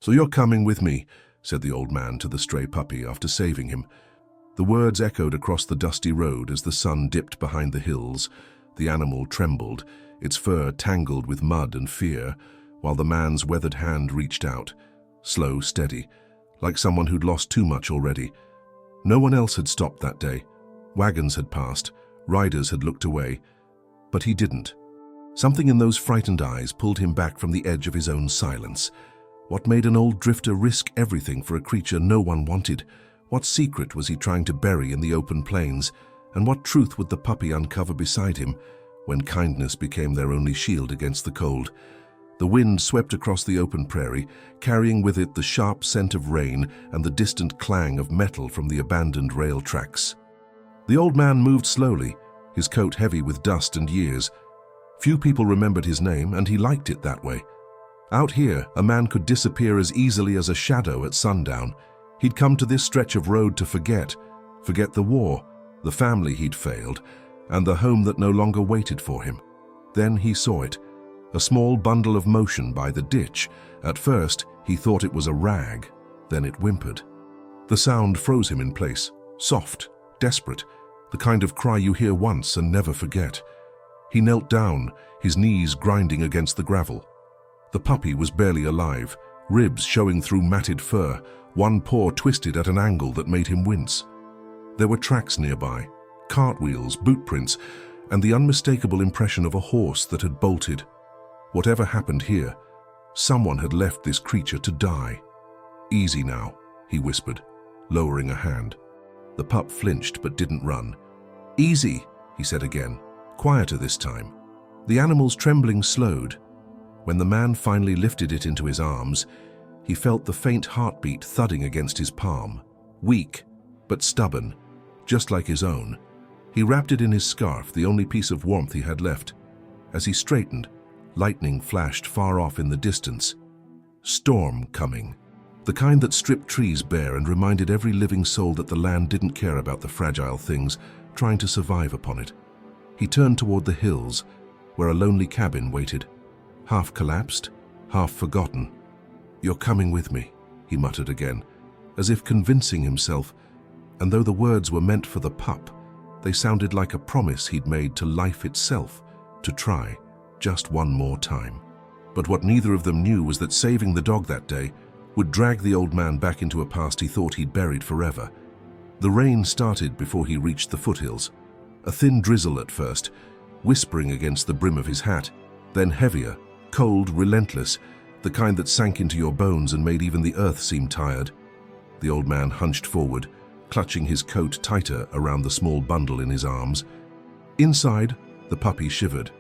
"So you're coming with me," said the old man to the stray puppy after saving him. The words echoed across the dusty road as the sun dipped behind the hills. The animal trembled, its fur tangled with mud and fear, while the man's weathered hand reached out, slow, steady, like someone who'd lost too much already. No one else had stopped that day. Wagons had passed, riders had looked away, but he didn't. Something in those frightened eyes pulled him back from the edge of his own silence. What made an old drifter risk everything for a creature no one wanted? What secret was he trying to bury in the open plains? And what truth would the puppy uncover beside him when kindness became their only shield against the cold? The wind swept across the open prairie, carrying with it the sharp scent of rain and the distant clang of metal from the abandoned rail tracks. The old man moved slowly, his coat heavy with dust and years. Few people remembered his name, and he liked it that way. Out here, a man could disappear as easily as a shadow at sundown. He'd come to this stretch of road to forget the war, the family he'd failed, and the home that no longer waited for him. Then he saw it, a small bundle of motion by the ditch. At first, he thought it was a rag, then it whimpered. The sound froze him in place, soft, desperate, the kind of cry you hear once and never forget. He knelt down, his knees grinding against the gravel. The puppy was barely alive, ribs showing through matted fur, one paw twisted at an angle that made him wince. There were tracks nearby, cartwheels, boot prints, and the unmistakable impression of a horse that had bolted. Whatever happened here, someone had left this creature to die. "Easy now," he whispered, lowering a hand. The pup flinched but didn't run. "Easy," he said again, quieter this time. The animal's trembling slowed. When the man finally lifted it into his arms, he felt the faint heartbeat thudding against his palm. Weak, but stubborn, just like his own. He wrapped it in his scarf, the only piece of warmth he had left. As he straightened, lightning flashed far off in the distance. Storm coming. The kind that stripped trees bare and reminded every living soul that the land didn't care about the fragile things trying to survive upon it. He turned toward the hills, where a lonely cabin waited, half collapsed, half forgotten. "You're coming with me," he muttered again, as if convincing himself, and though the words were meant for the pup, they sounded like a promise he'd made to life itself, to try, just one more time. But what neither of them knew was that saving the dog that day would drag the old man back into a past he thought he'd buried forever. The rain started before he reached the foothills, a thin drizzle at first, whispering against the brim of his hat, then heavier, cold, relentless, the kind that sank into your bones and made even the earth seem tired. The old man hunched forward, clutching his coat tighter around the small bundle in his arms. Inside, the puppy shivered,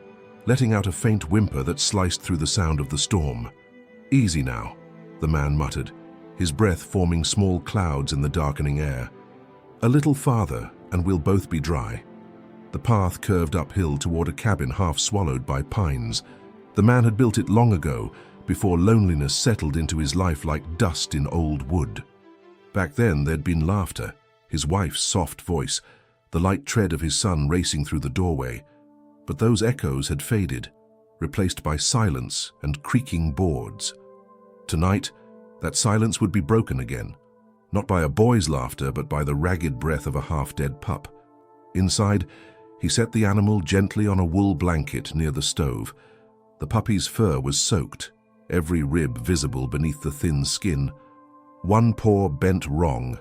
letting out a faint whimper that sliced through the sound of the storm. "Easy now," the man muttered, his breath forming small clouds in the darkening air. "A little farther, and we'll both be dry." The path curved uphill toward a cabin half swallowed by pines. The man had built it long ago, before loneliness settled into his life like dust in old wood. Back then there'd been laughter, his wife's soft voice, the light tread of his son racing through the doorway. But those echoes had faded, replaced by silence and creaking boards. Tonight, that silence would be broken again, not by a boy's laughter, but by the ragged breath of a half-dead pup. Inside, he set the animal gently on a wool blanket near the stove. The puppy's fur was soaked, every rib visible beneath the thin skin. One paw bent wrong,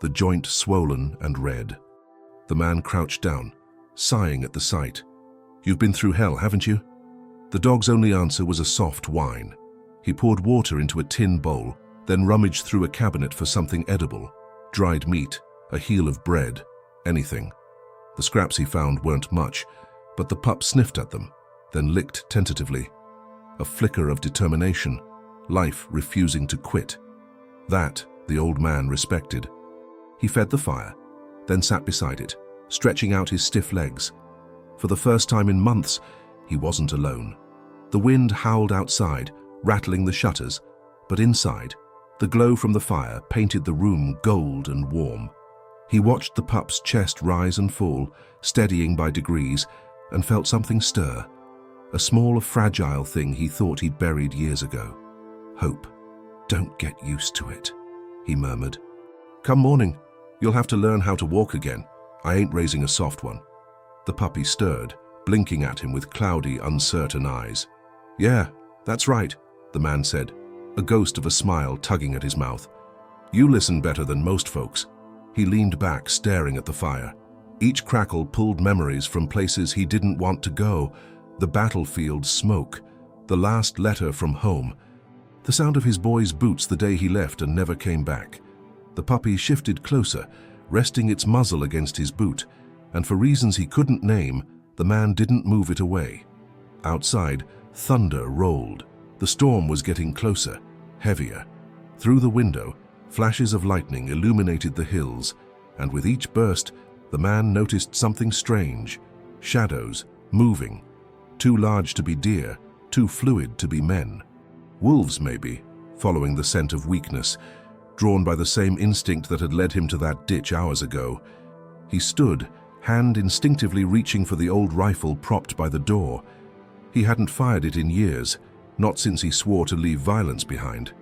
the joint swollen and red. The man crouched down, sighing at the sight. "You've been through hell, haven't you?" The dog's only answer was a soft whine. He poured water into a tin bowl, then rummaged through a cabinet for something edible. Dried meat, a heel of bread, anything. The scraps he found weren't much, but the pup sniffed at them, then licked tentatively. A flicker of determination, life refusing to quit. That the old man respected. He fed the fire, then sat beside it, stretching out his stiff legs. For the first time in months, he wasn't alone. The wind howled outside, rattling the shutters, but inside, the glow from the fire painted the room gold and warm. He watched the pup's chest rise and fall, steadying by degrees, and felt something stir. A small, fragile thing he thought he'd buried years ago. Hope. "Don't get used to it," he murmured. "Come morning, you'll have to learn how to walk again. I ain't raising a soft one." The puppy stirred, blinking at him with cloudy, uncertain eyes. "Yeah, that's right," the man said, a ghost of a smile tugging at his mouth. "You listen better than most folks." He leaned back, staring at the fire. Each crackle pulled memories from places he didn't want to go. The battlefield smoke, the last letter from home, the sound of his boy's boots the day he left and never came back. The puppy shifted closer, resting its muzzle against his boot, and for reasons he couldn't name, the man didn't move it away. Outside, thunder rolled. The storm was getting closer, heavier. Through the window, flashes of lightning illuminated the hills, and with each burst, the man noticed something strange. Shadows, moving. Too large to be deer, too fluid to be men. Wolves, maybe, following the scent of weakness, drawn by the same instinct that had led him to that ditch hours ago. He stood, hand instinctively reaching for the old rifle propped by the door. He hadn't fired it in years, not since he swore to leave violence behind.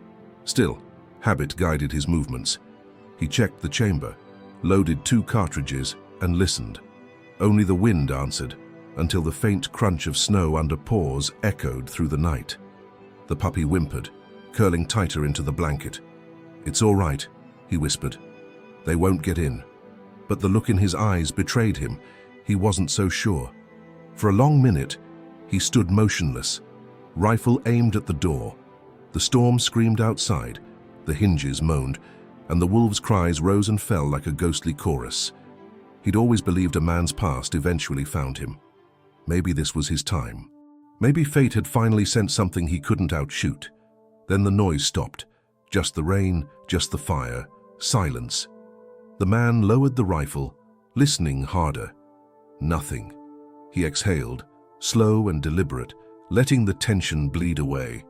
Still, habit guided his movements. He checked the chamber, loaded 2 cartridges, and listened. Only the wind answered, until the faint crunch of snow under paws echoed through the night. The puppy whimpered, curling tighter into the blanket. "It's all right," he whispered. "They won't get in." But the look in his eyes betrayed him. He wasn't so sure. For a long minute, he stood motionless, rifle aimed at the door. The storm screamed outside, the hinges moaned, and the wolves' cries rose and fell like a ghostly chorus. He'd always believed a man's past eventually found him. Maybe this was his time. Maybe fate had finally sent something he couldn't outshoot. Then the noise stopped. Just the rain, just the fire, silence. The man lowered the rifle, listening harder. Nothing. He exhaled, slow and deliberate, letting the tension bleed away.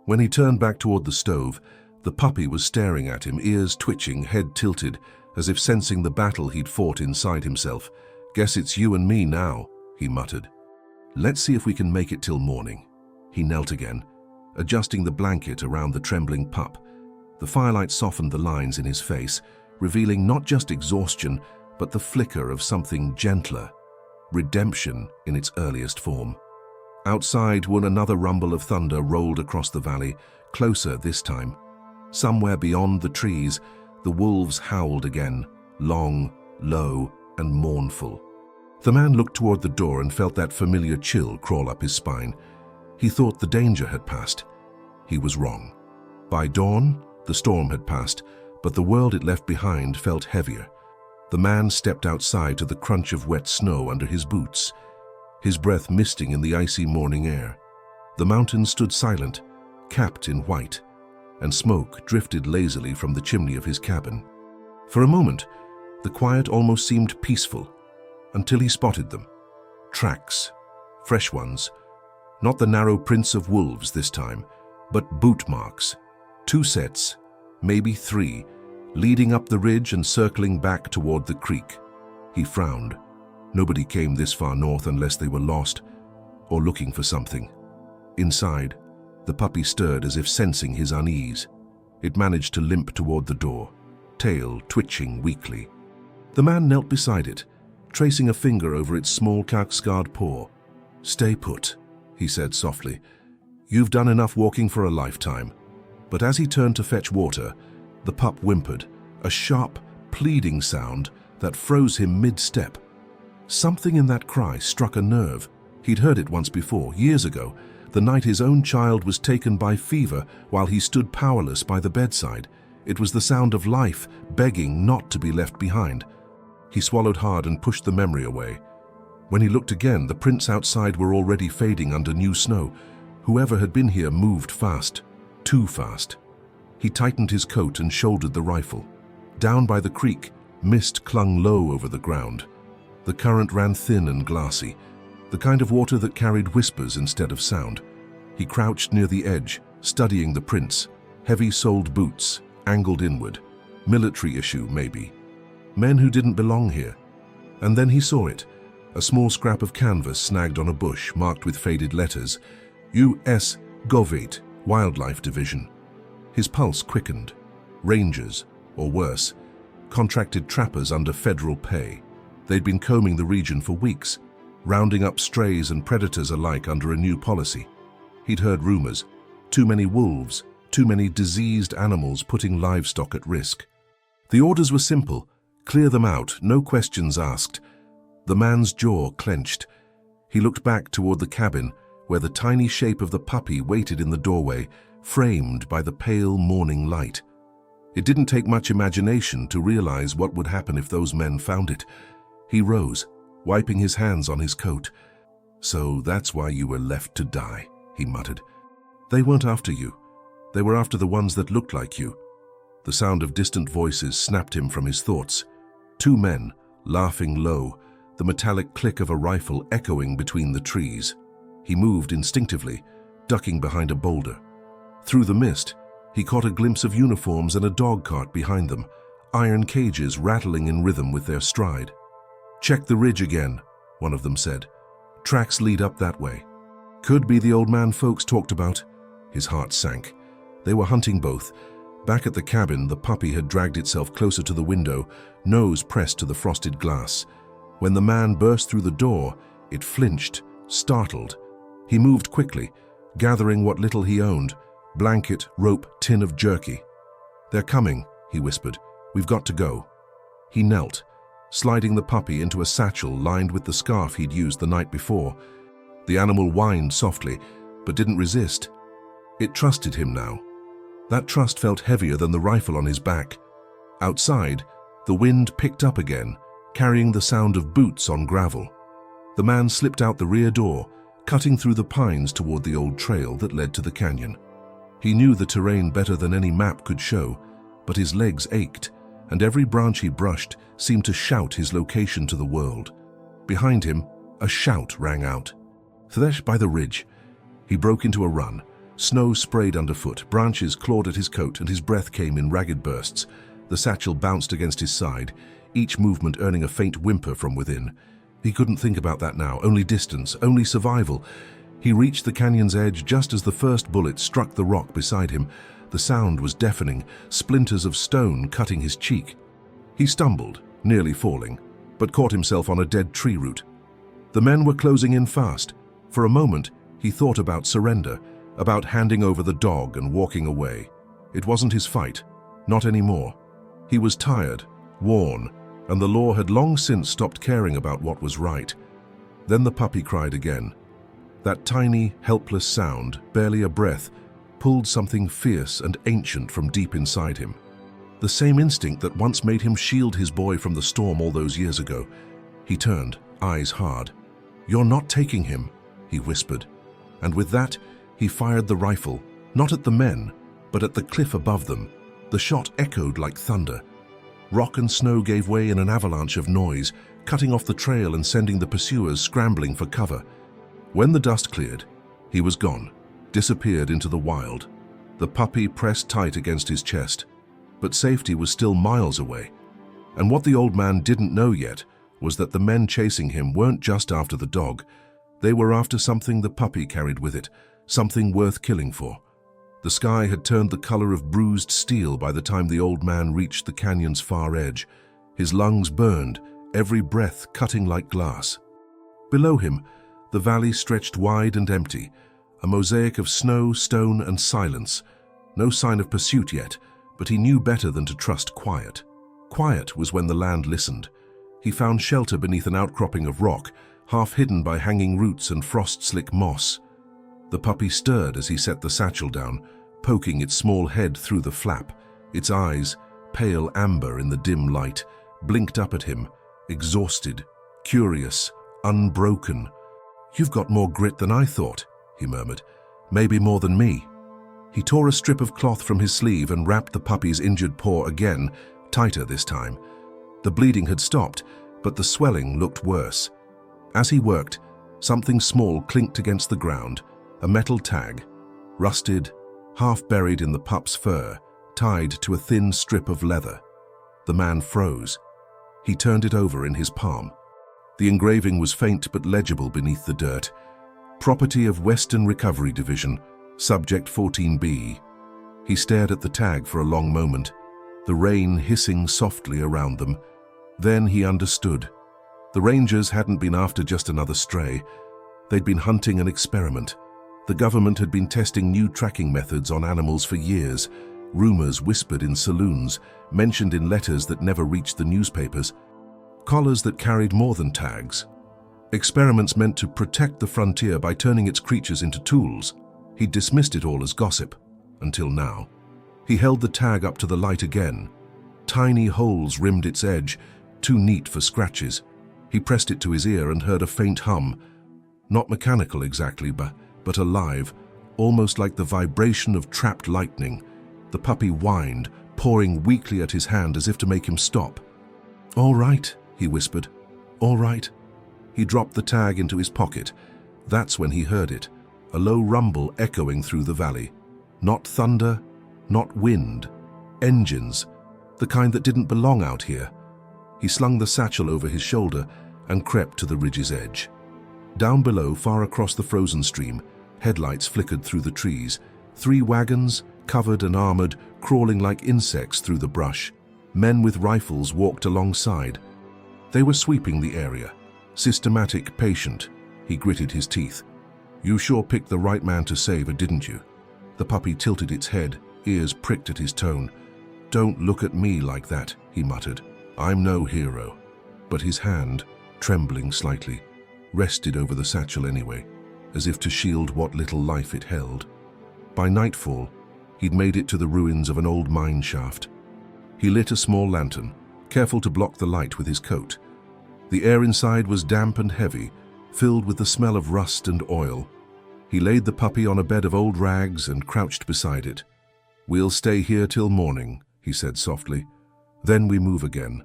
When he turned back toward the stove, the puppy was staring at him, ears twitching, head tilted, as if sensing the battle he'd fought inside himself. "Guess it's you and me now," he muttered. "Let's see if we can make it till morning." He knelt again, adjusting the blanket around the trembling pup. The firelight softened the lines in his face, revealing not just exhaustion, but the flicker of something gentler. Redemption in its earliest form. Outside, another rumble of thunder rolled across the valley, closer this time. Somewhere beyond the trees, the wolves howled again, long, low, and mournful. The man looked toward the door and felt that familiar chill crawl up his spine. He thought the danger had passed. He was wrong. By dawn, the storm had passed, but the world it left behind felt heavier. The man stepped outside to the crunch of wet snow under his boots, his breath misting in the icy morning air. The mountains stood silent, capped in white, and smoke drifted lazily from the chimney of his cabin. For a moment, the quiet almost seemed peaceful, until he spotted them. Tracks, fresh ones, not the narrow prints of wolves this time, but boot marks. 2 sets, maybe 3, leading up the ridge and circling back toward the creek. He frowned. Nobody came this far north unless they were lost or looking for something. Inside, the puppy stirred as if sensing his unease. It managed to limp toward the door, tail twitching weakly. The man knelt beside it, tracing a finger over its small scarred paw. "Stay put," he said softly. "You've done enough walking for a lifetime." But as he turned to fetch water, the pup whimpered, a sharp, pleading sound that froze him mid-step. Something in that cry struck a nerve. He'd heard it once before, years ago, the night his own child was taken by fever while he stood powerless by the bedside. It was the sound of life begging not to be left behind. He swallowed hard and pushed the memory away. When he looked again, the prints outside were already fading under new snow. Whoever had been here moved fast, too fast. He tightened his coat and shouldered the rifle. Down by the creek, mist clung low over the ground. The current ran thin and glassy, the kind of water that carried whispers instead of sound. He crouched near the edge, studying the prints. Heavy-soled boots, angled inward. Military issue, maybe. Men who didn't belong here. And then he saw it, a small scrap of canvas snagged on a bush marked with faded letters. U.S. Govate, Wildlife Division. His pulse quickened. Rangers, or worse, contracted trappers under federal pay. They'd been combing the region for weeks, rounding up strays and predators alike under a new policy. He'd heard rumors. Too many wolves, too many diseased animals putting livestock at risk. The orders were simple. Clear them out, no questions asked. The man's jaw clenched. He looked back toward the cabin, where the tiny shape of the puppy waited in the doorway, framed by the pale morning light. It didn't take much imagination to realize what would happen if those men found it. He rose, wiping his hands on his coat. "So that's why you were left to die," he muttered. "They weren't after you. They were after the ones that looked like you." The sound of distant voices snapped him from his thoughts. Two men, laughing low, the metallic click of a rifle echoing between the trees. He moved instinctively, ducking behind a boulder. Through the mist, he caught a glimpse of uniforms and a dog cart behind them, iron cages rattling in rhythm with their stride. "Check the ridge again," one of them said. "Tracks lead up that way." Could be the old man folks talked about. His heart sank. They were hunting both. Back at the cabin, the puppy had dragged itself closer to the window, nose pressed to the frosted glass. When the man burst through the door, it flinched, startled. He moved quickly, gathering what little he owned, blanket, rope, tin of jerky. "They're coming," he whispered. "We've got to go." He knelt, sliding the puppy into a satchel lined with the scarf he'd used the night before. The animal whined softly, but didn't resist. It trusted him now. That trust felt heavier than the rifle on his back. Outside, the wind picked up again, carrying the sound of boots on gravel. The man slipped out the rear door, cutting through the pines toward the old trail that led to the canyon. He knew the terrain better than any map could show, but his legs ached, and every branch he brushed seemed to shout his location to the world. Behind him, a shout rang out. Thresh by the ridge. He broke into a run. Snow sprayed underfoot, branches clawed at his coat, and his breath came in ragged bursts. The satchel bounced against his side, each movement earning a faint whimper from within. He couldn't think about that now, only distance, only survival. He reached the canyon's edge just as the first bullet struck the rock beside him. The sound was deafening, splinters of stone cutting his cheek. He stumbled, nearly falling, but caught himself on a dead tree root. The men were closing in fast. For a moment, he thought about surrender, about handing over the dog and walking away. It wasn't his fight, not anymore. He was tired, worn, and the law had long since stopped caring about what was right. Then the puppy cried again. That tiny, helpless sound, barely a breath, pulled something fierce and ancient from deep inside him. The same instinct that once made him shield his boy from the storm all those years ago. He turned, eyes hard. "You're not taking him," he whispered. And with that, he fired the rifle, not at the men, but at the cliff above them. The shot echoed like thunder. Rock and snow gave way in an avalanche of noise, cutting off the trail and sending the pursuers scrambling for cover. When the dust cleared, he was gone, disappeared into the wild. The puppy pressed tight against his chest, but safety was still miles away. And what the old man didn't know yet was that the men chasing him weren't just after the dog. They were after something the puppy carried with it, something worth killing for. The sky had turned the color of bruised steel by the time the old man reached the canyon's far edge. His lungs burned, every breath cutting like glass. Below him, the valley stretched wide and empty, a mosaic of snow, stone, and silence. No sign of pursuit yet, but he knew better than to trust quiet. Quiet was when the land listened. He found shelter beneath an outcropping of rock, half hidden by hanging roots and frost-slick moss. The puppy stirred as he set the satchel down, poking its small head through the flap. Its eyes, pale amber in the dim light, blinked up at him, exhausted, curious, unbroken. "You've got more grit than I thought," he murmured. "Maybe more than me." He tore a strip of cloth from his sleeve and wrapped the puppy's injured paw again, tighter this time. The bleeding had stopped, but the swelling looked worse. As he worked, something small clinked against the ground, a metal tag, rusted, half buried in the pup's fur, tied to a thin strip of leather. The man froze. He turned it over in his palm. The engraving was faint but legible beneath the dirt. "Property of Western Recovery Division, Subject 14B." He stared at the tag for a long moment, the rain hissing softly around them. Then he understood. The rangers hadn't been after just another stray. They'd been hunting an experiment. The government had been testing new tracking methods on animals for years. Rumors whispered in saloons, mentioned in letters that never reached the newspapers. Collars that carried more than tags. Experiments meant to protect the frontier by turning its creatures into tools. He'd dismissed it all as gossip, until now. He held the tag up to the light again. Tiny holes rimmed its edge, too neat for scratches. He pressed it to his ear and heard a faint hum. Not mechanical exactly, but alive, almost like the vibration of trapped lightning. The puppy whined, pawing weakly at his hand as if to make him stop. "All right," he whispered. "All right." He dropped the tag into his pocket. That's when he heard it, a low rumble echoing through the valley. Not thunder, not wind. Engines, the kind that didn't belong out here. He slung the satchel over his shoulder and crept to the ridge's edge. Down below, far across the frozen stream, headlights flickered through the trees. 3 wagons, covered and armored, crawling like insects through the brush. Men with rifles walked alongside. They were sweeping the area. Systematic, patient. He gritted his teeth. "You sure picked the right man to save her, didn't you?" The puppy tilted its head, ears pricked at his tone. "Don't look at me like that," he muttered. "I'm no hero." But his hand, trembling slightly, rested over the satchel anyway, as if to shield what little life it held. By nightfall, he'd made it to the ruins of an old mine shaft. He lit a small lantern, careful to block the light with his coat. The air inside was damp and heavy, filled with the smell of rust and oil. He laid the puppy on a bed of old rags and crouched beside it. "We'll stay here till morning," he said softly. "Then we move again."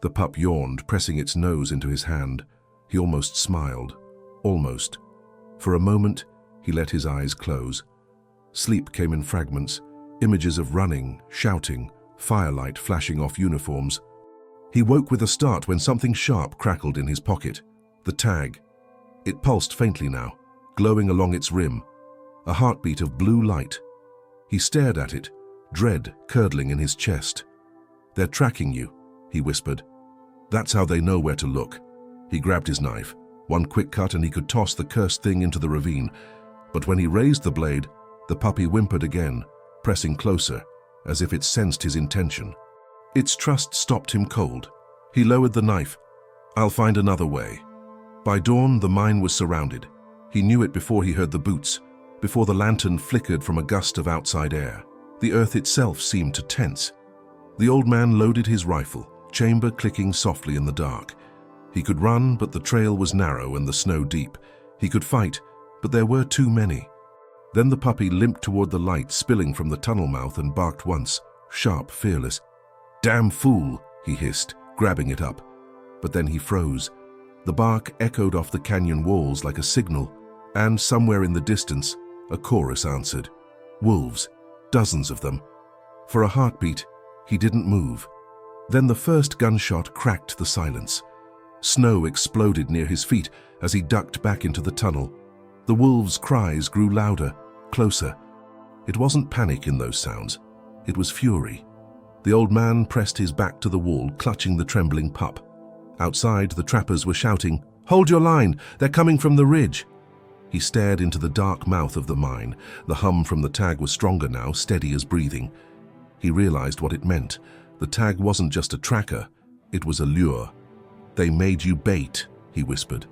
The pup yawned, pressing its nose into his hand. He almost smiled. Almost. For a moment, he let his eyes close. Sleep came in fragments, images of running, shouting, firelight flashing off uniforms. He woke with a start when something sharp crackled in his pocket. The tag. It pulsed faintly now, glowing along its rim. A heartbeat of blue light. He stared at it, dread curdling in his chest. "They're tracking you," he whispered. "That's how they know where to look." He grabbed his knife. One quick cut and he could toss the cursed thing into the ravine. But when he raised the blade, the puppy whimpered again, pressing closer, as if it sensed his intention. Its trust stopped him cold. He lowered the knife. "I'll find another way." By dawn, the mine was surrounded. He knew it before he heard the boots, before the lantern flickered from a gust of outside air. The earth itself seemed to tense. The old man loaded his rifle, chamber clicking softly in the dark. He could run, but the trail was narrow and the snow deep. He could fight, but there were too many. Then the puppy limped toward the light spilling from the tunnel mouth and barked once, sharp, fearless. "Damn fool," he hissed, grabbing it up. But then he froze. The bark echoed off the canyon walls like a signal, and somewhere in the distance, a chorus answered. Wolves, dozens of them. For a heartbeat, he didn't move. Then the first gunshot cracked the silence. Snow exploded near his feet as he ducked back into the tunnel. The wolves' cries grew louder, closer. It wasn't panic in those sounds. It was fury. The old man pressed his back to the wall, clutching the trembling pup. Outside, the trappers were shouting, "Hold your line! They're coming from the ridge!" He stared into the dark mouth of the mine. The hum from the tag was stronger now, steady as breathing. He realized what it meant. The tag wasn't just a tracker, it was a lure. "They made you bait," he whispered.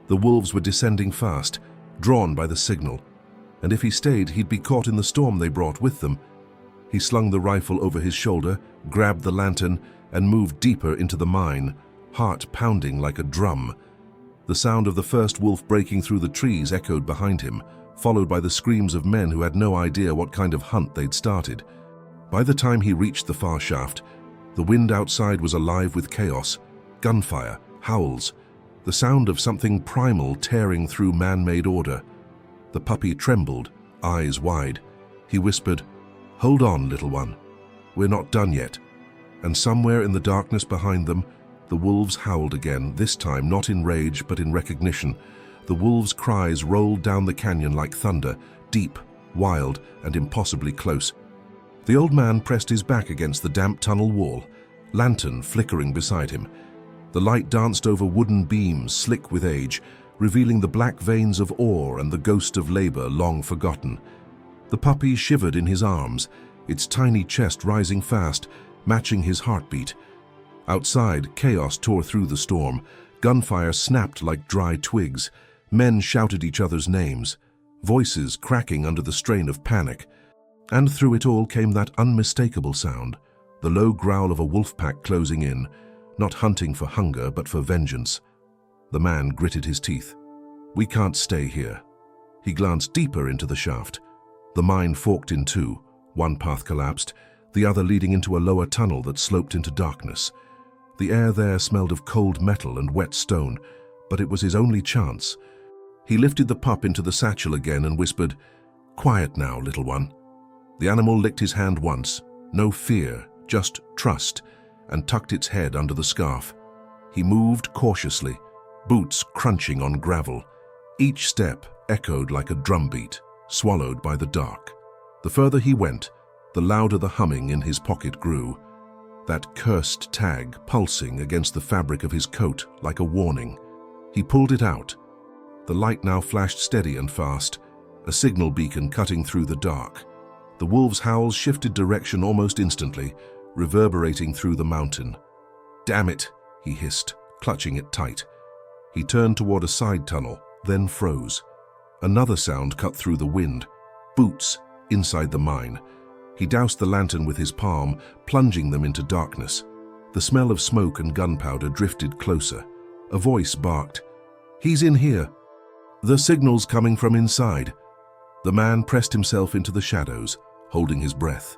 The wolves were descending fast, drawn by the signal, and if he stayed, he'd be caught in the storm they brought with them. He slung the rifle over his shoulder, grabbed the lantern, and moved deeper into the mine, heart pounding like a drum. The sound of the first wolf breaking through the trees echoed behind him, followed by the screams of men who had no idea what kind of hunt they'd started. By the time he reached the far shaft, the wind outside was alive with chaos, gunfire, howls, the sound of something primal tearing through man-made order. The puppy trembled, eyes wide. He whispered, "Hold on, little one. We're not done yet." And somewhere in the darkness behind them, the wolves howled again, this time not in rage but in recognition. The wolves' cries rolled down the canyon like thunder, deep, wild, and impossibly close. The old man pressed his back against the damp tunnel wall, lantern flickering beside him. The light danced over wooden beams slick with age, revealing the black veins of ore and the ghost of labor long forgotten. The puppy shivered in his arms, its tiny chest rising fast, matching his heartbeat. Outside, chaos tore through the storm. Gunfire snapped like dry twigs. Men shouted each other's names, voices cracking under the strain of panic. And through it all came that unmistakable sound, the low growl of a wolf pack closing in, not hunting for hunger but for vengeance. The man gritted his teeth. "We can't stay here." He glanced deeper into the shaft. The mine forked in two. One path collapsed, the other leading into a lower tunnel that sloped into darkness. The air there smelled of cold metal and wet stone, but it was his only chance. He lifted the pup into the satchel again and whispered, "Quiet now, little one." The animal licked his hand once, no fear, just trust, and tucked its head under the scarf. He moved cautiously, boots crunching on gravel. Each step echoed like a drumbeat, swallowed by the dark. The further he went, the louder the humming in his pocket grew, that cursed tag pulsing against the fabric of his coat like a warning. He pulled it out. The light now flashed steady and fast, a signal beacon cutting through the dark. The wolf's howls shifted direction almost instantly, reverberating through the mountain. "Damn it," he hissed, clutching it tight. He turned toward a side tunnel, then froze. Another sound cut through the wind. Boots inside the mine. He doused the lantern with his palm, plunging them into darkness. The smell of smoke and gunpowder drifted closer. A voice barked, "He's in here." "The signal's coming from inside." The man pressed himself into the shadows, holding his breath.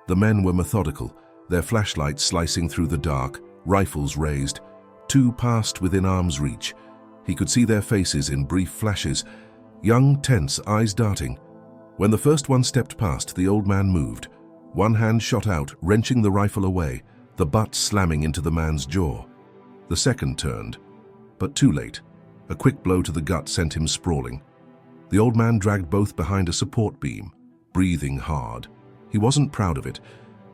The men were methodical, their flashlights slicing through the dark, rifles raised. Two passed within arm's reach. He could see their faces in brief flashes, young, tense, eyes darting. When the first one stepped past, the old man moved. One hand shot out, wrenching the rifle away, the butt slamming into the man's jaw. The second turned, but too late. A quick blow to the gut sent him sprawling. The old man dragged both behind a support beam, breathing hard. He wasn't proud of it,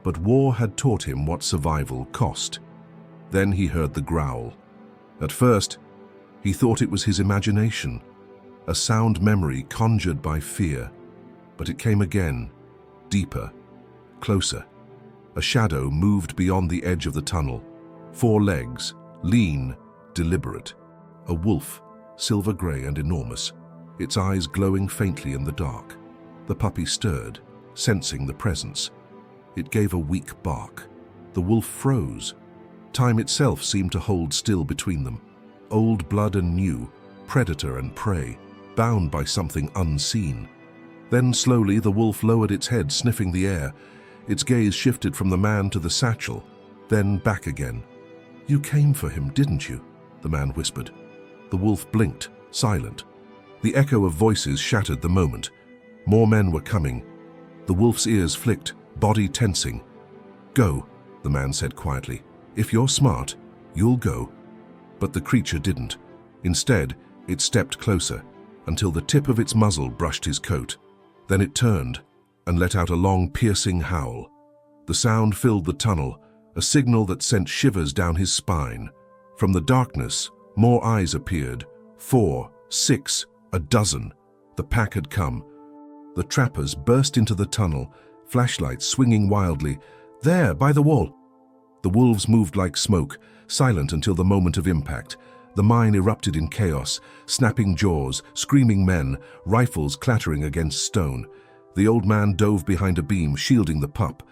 but war had taught him what survival cost. Then he heard the growl. At first, he thought it was his imagination, a sound memory conjured by fear. But it came again, deeper, closer. A shadow moved beyond the edge of the tunnel. 4 legs, lean, deliberate. A wolf, silver gray and enormous, its eyes glowing faintly in the dark. The puppy stirred, sensing the presence. It gave a weak bark. The wolf froze. Time itself seemed to hold still between them. Old blood and new, predator and prey, bound by something unseen. Then slowly the wolf lowered its head, sniffing the air. Its gaze shifted from the man to the satchel, then back again. "You came for him, didn't you?" the man whispered. The wolf blinked, silent. The echo of voices shattered the moment. More men were coming. The wolf's ears flicked, body tensing. "Go," the man said quietly. "If you're smart, you'll go." But the creature didn't. Instead, it stepped closer, until the tip of its muzzle brushed his coat. Then it turned and let out a long, piercing howl. The sound filled the tunnel, a signal that sent shivers down his spine. From the darkness, more eyes appeared. 4, 6, a dozen. The pack had come. The trappers burst into the tunnel, flashlights swinging wildly. "There, by the wall!" The wolves moved like smoke, silent until the moment of impact. The mine erupted in chaos, snapping jaws, screaming men, rifles clattering against stone. The old man dove behind a beam, shielding the pup.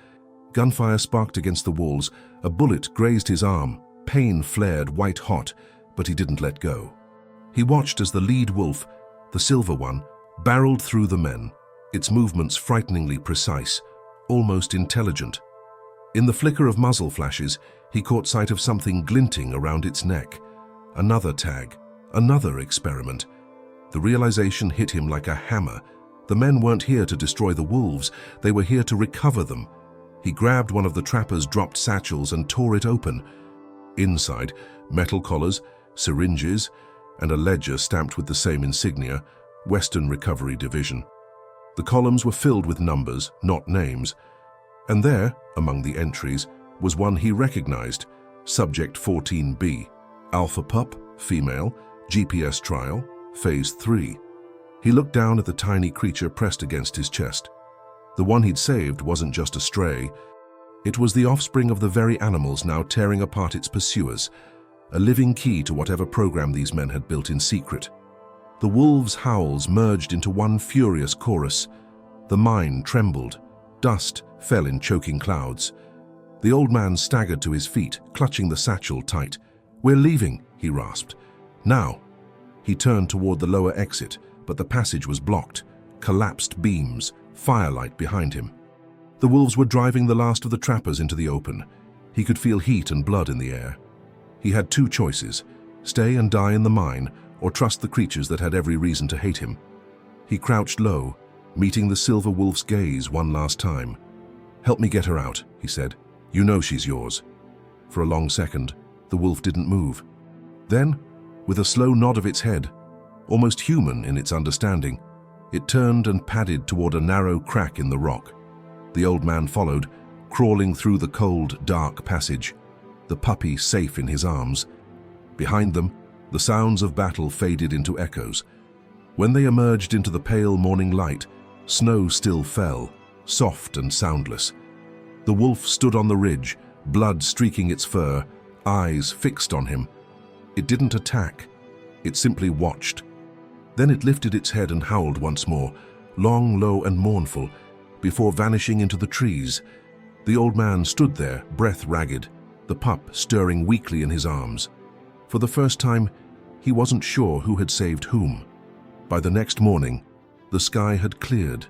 Gunfire sparked against the walls. A bullet grazed his arm. Pain flared white-hot, but he didn't let go. He watched as the lead wolf, the silver one, barreled through the men, its movements frighteningly precise, almost intelligent. In the flicker of muzzle flashes, he caught sight of something glinting around its neck. Another tag, another experiment. The realization hit him like a hammer. The men weren't here to destroy the wolves, they were here to recover them. He grabbed one of the trappers' dropped satchels and tore it open. Inside, metal collars, syringes, and a ledger stamped with the same insignia, Western Recovery Division. The columns were filled with numbers, not names. And there, among the entries, was one he recognized, Subject 14B, Alpha Pup, Female, GPS Trial, Phase 3. He looked down at the tiny creature pressed against his chest. The one he'd saved wasn't just a stray. It was the offspring of the very animals now tearing apart its pursuers, a living key to whatever program these men had built in secret. The wolves' howls merged into one furious chorus. The mine trembled. Dust fell in choking clouds. The old man staggered to his feet, clutching the satchel tight. "We're leaving," he rasped. "Now." He turned toward the lower exit, but the passage was blocked. Collapsed beams, firelight behind him. The wolves were driving the last of the trappers into the open. He could feel heat and blood in the air. He had two choices: stay and die in the mine, or trust the creatures that had every reason to hate him. He crouched low, meeting the silver wolf's gaze one last time. "Help me get her out," he said. "You know she's yours." For a long second, the wolf didn't move. Then, with a slow nod of its head, almost human in its understanding, it turned and padded toward a narrow crack in the rock. The old man followed, crawling through the cold, dark passage, the puppy safe in his arms. Behind them, the sounds of battle faded into echoes. When they emerged into the pale morning light, snow still fell, soft and soundless. The wolf stood on the ridge, blood streaking its fur, eyes fixed on him. It didn't attack. It simply watched. Then it lifted its head and howled once more, long, low, and mournful, before vanishing into the trees. The old man stood there, breath ragged, the pup stirring weakly in his arms. For the first time, he wasn't sure who had saved whom. By the next morning, the sky had cleared,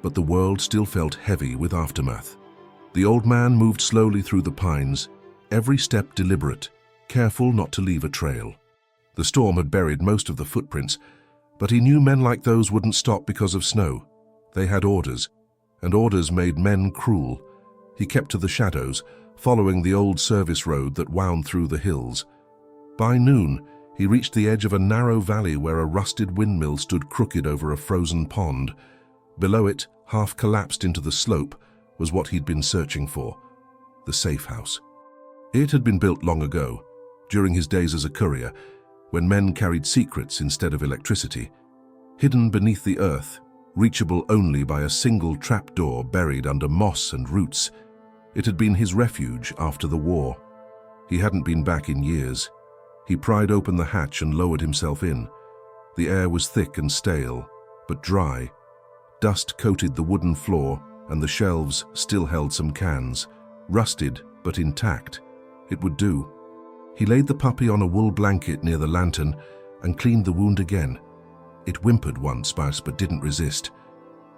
but the world still felt heavy with aftermath. The old man moved slowly through the pines, every step deliberate, careful not to leave a trail. The storm had buried most of the footprints, but he knew men like those wouldn't stop because of snow. They had orders, and orders made men cruel. He kept to the shadows, following the old service road that wound through the hills. By noon, he reached the edge of a narrow valley where a rusted windmill stood crooked over a frozen pond. Below it, half collapsed into the slope, was what he'd been searching for: the safe house. It had been built long ago, during his days as a courier, when men carried secrets instead of electricity. Hidden beneath the earth, reachable only by a single trapdoor buried under moss and roots, it had been his refuge after the war. He hadn't been back in years. He pried open the hatch and lowered himself in. The air was thick and stale, but dry. Dust coated the wooden floor, and the shelves still held some cans, rusted but intact. It would do. He laid the puppy on a wool blanket near the lantern and cleaned the wound again. It whimpered once, but didn't resist.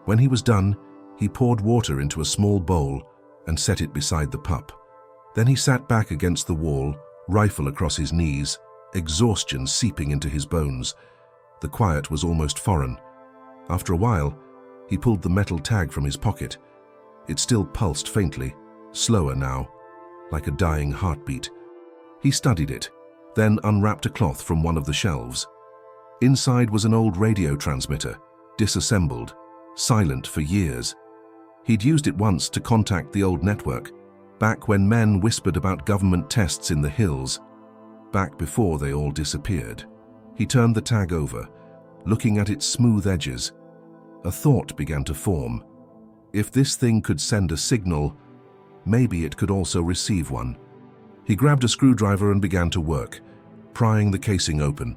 When he was done, he poured water into a small bowl and set it beside the pup. Then he sat back against the wall, rifle across his knees, exhaustion seeping into his bones. The quiet was almost foreign. After a while, he pulled the metal tag from his pocket. It still pulsed faintly, slower now, like a dying heartbeat. He studied it, then unwrapped a cloth from one of the shelves. Inside was an old radio transmitter, disassembled, silent for years. He'd used it once to contact the old network, back when men whispered about government tests in the hills, back before they all disappeared. He turned the tag over, looking at its smooth edges. A thought began to form. If this thing could send a signal, maybe it could also receive one. He grabbed a screwdriver and began to work, prying the casing open.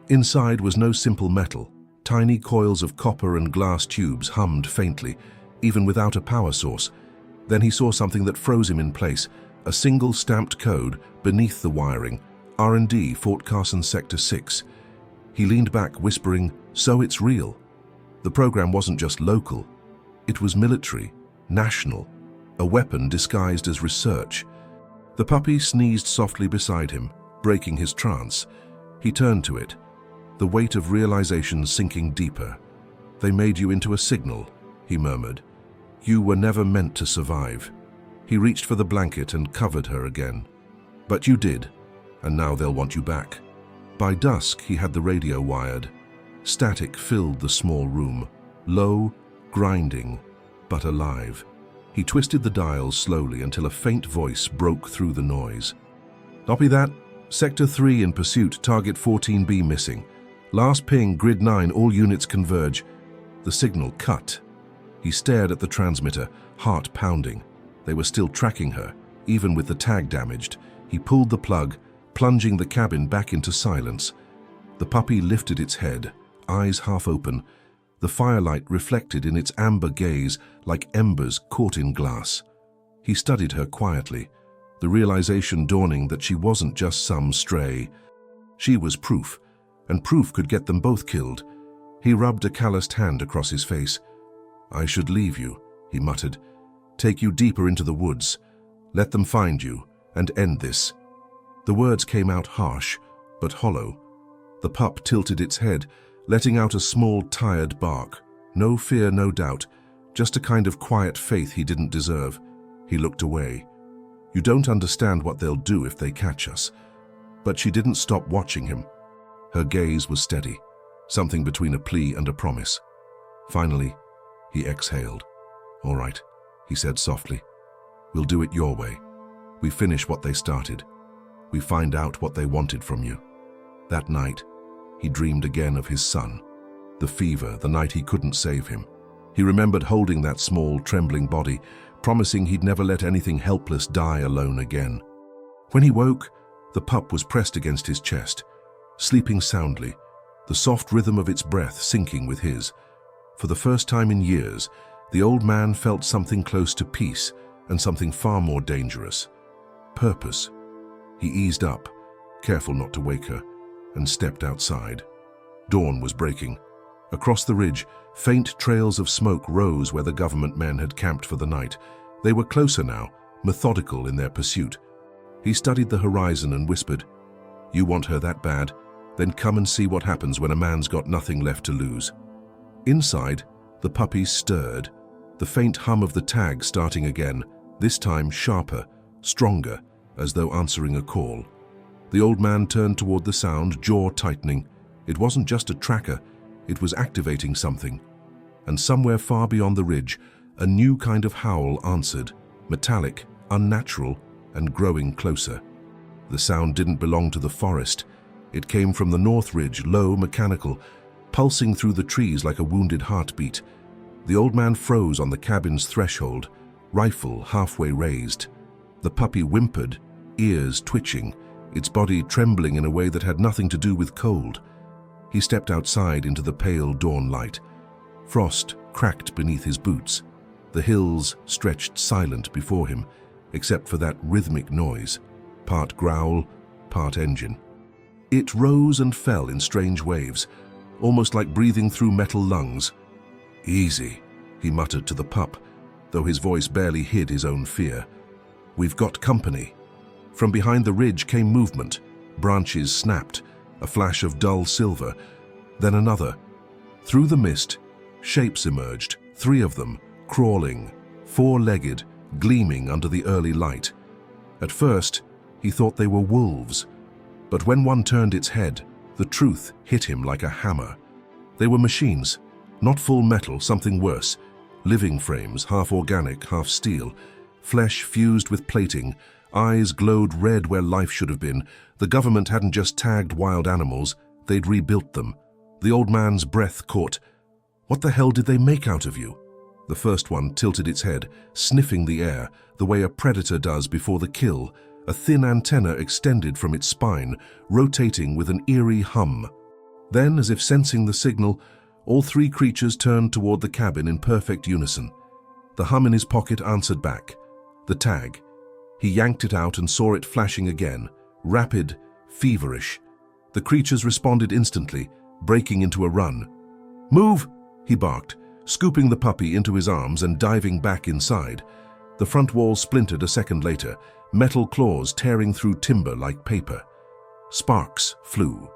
Inside was no simple metal. Tiny coils of copper and glass tubes hummed faintly, even without a power source. Then he saw something that froze him in place, a single stamped code beneath the wiring: R&D, Fort Carson Sector 6. He leaned back, whispering, "So it's real." The program wasn't just local. It was military, national, a weapon disguised as research. The puppy sneezed softly beside him, breaking his trance. He turned to it, the weight of realization sinking deeper. "They made you into a signal," he murmured. "You were never meant to survive." He reached for the blanket and covered her again. "But you did, and now they'll want you back." By dusk, he had the radio wired. Static filled the small room, low, grinding, but alive. He twisted the dials slowly until a faint voice broke through the noise. "Copy that. Sector 3 in pursuit, target 14B missing. Last ping, grid 9, all units converge." The signal cut. He stared at the transmitter, heart pounding. They were still tracking her, even with the tag damaged. He pulled the plug, plunging the cabin back into silence. The puppy lifted its head, eyes half open. The firelight reflected in its amber gaze like embers caught in glass. He studied her quietly, the realization dawning that she wasn't just some stray. She was proof, and proof could get them both killed. He rubbed a calloused hand across his face. "I should leave you," he muttered. "Take you deeper into the woods. Let them find you, and end this." The words came out harsh, but hollow. The pup tilted its head, letting out a small, tired bark. No fear, no doubt, just a kind of quiet faith he didn't deserve. He looked away. "You don't understand what they'll do if they catch us." But she didn't stop watching him. Her gaze was steady, something between a plea and a promise. Finally, he exhaled. "All right," he said softly. "We'll do it your way. We finish what they started. We find out what they wanted from you." That night, he dreamed again of his son. The fever, the night he couldn't save him. He remembered holding that small, trembling body, promising he'd never let anything helpless die alone again. When he woke, the pup was pressed against his chest, sleeping soundly, the soft rhythm of its breath syncing with his. For the first time in years, the old man felt something close to peace and something far more dangerous. Purpose. He eased up, careful not to wake her, and stepped outside. Dawn was breaking. Across the ridge, faint trails of smoke rose where the government men had camped for the night. They were closer now, methodical in their pursuit. He studied the horizon and whispered, "You want her that bad? Then come and see what happens when a man's got nothing left to lose." Inside, the puppy stirred, the faint hum of the tag starting again, this time sharper, stronger, as though answering a call. The old man turned toward the sound, jaw tightening. It wasn't just a tracker, it was activating something. And somewhere far beyond the ridge, a new kind of howl answered, metallic, unnatural, and growing closer. The sound didn't belong to the forest. It came from the north ridge, low, mechanical, pulsing through the trees like a wounded heartbeat. The old man froze on the cabin's threshold, rifle halfway raised. The puppy whimpered, ears twitching, its body trembling in a way that had nothing to do with cold. He stepped outside into the pale dawn light. Frost cracked beneath his boots. The hills stretched silent before him, except for that rhythmic noise, part growl, part engine. It rose and fell in strange waves, almost like breathing through metal lungs. "Easy," he muttered to the pup, though his voice barely hid his own fear. "We've got company." From behind the ridge came movement. Branches snapped, a flash of dull silver, then another. Through the mist, shapes emerged, 3 of them, crawling, 4-legged, gleaming under the early light. At first, he thought they were wolves, but when one turned its head, the truth hit him like a hammer. They were machines, not full metal, something worse. Living frames, half organic, half steel, flesh fused with plating, eyes glowed red where life should have been. The government hadn't just tagged wild animals, they'd rebuilt them. The old man's breath caught. "What the hell did they make out of you?" The first one tilted its head, sniffing the air, the way a predator does before the kill. A thin antenna extended from its spine, rotating with an eerie hum. Then, as if sensing the signal, all 3 creatures turned toward the cabin in perfect unison. The hum in his pocket answered back. The tag. He yanked it out and saw it flashing again, rapid, feverish. The creatures responded instantly, breaking into a run. "Move!" he barked, scooping the puppy into his arms and diving back inside. The front wall splintered a second later, metal claws tearing through timber like paper. Sparks flew.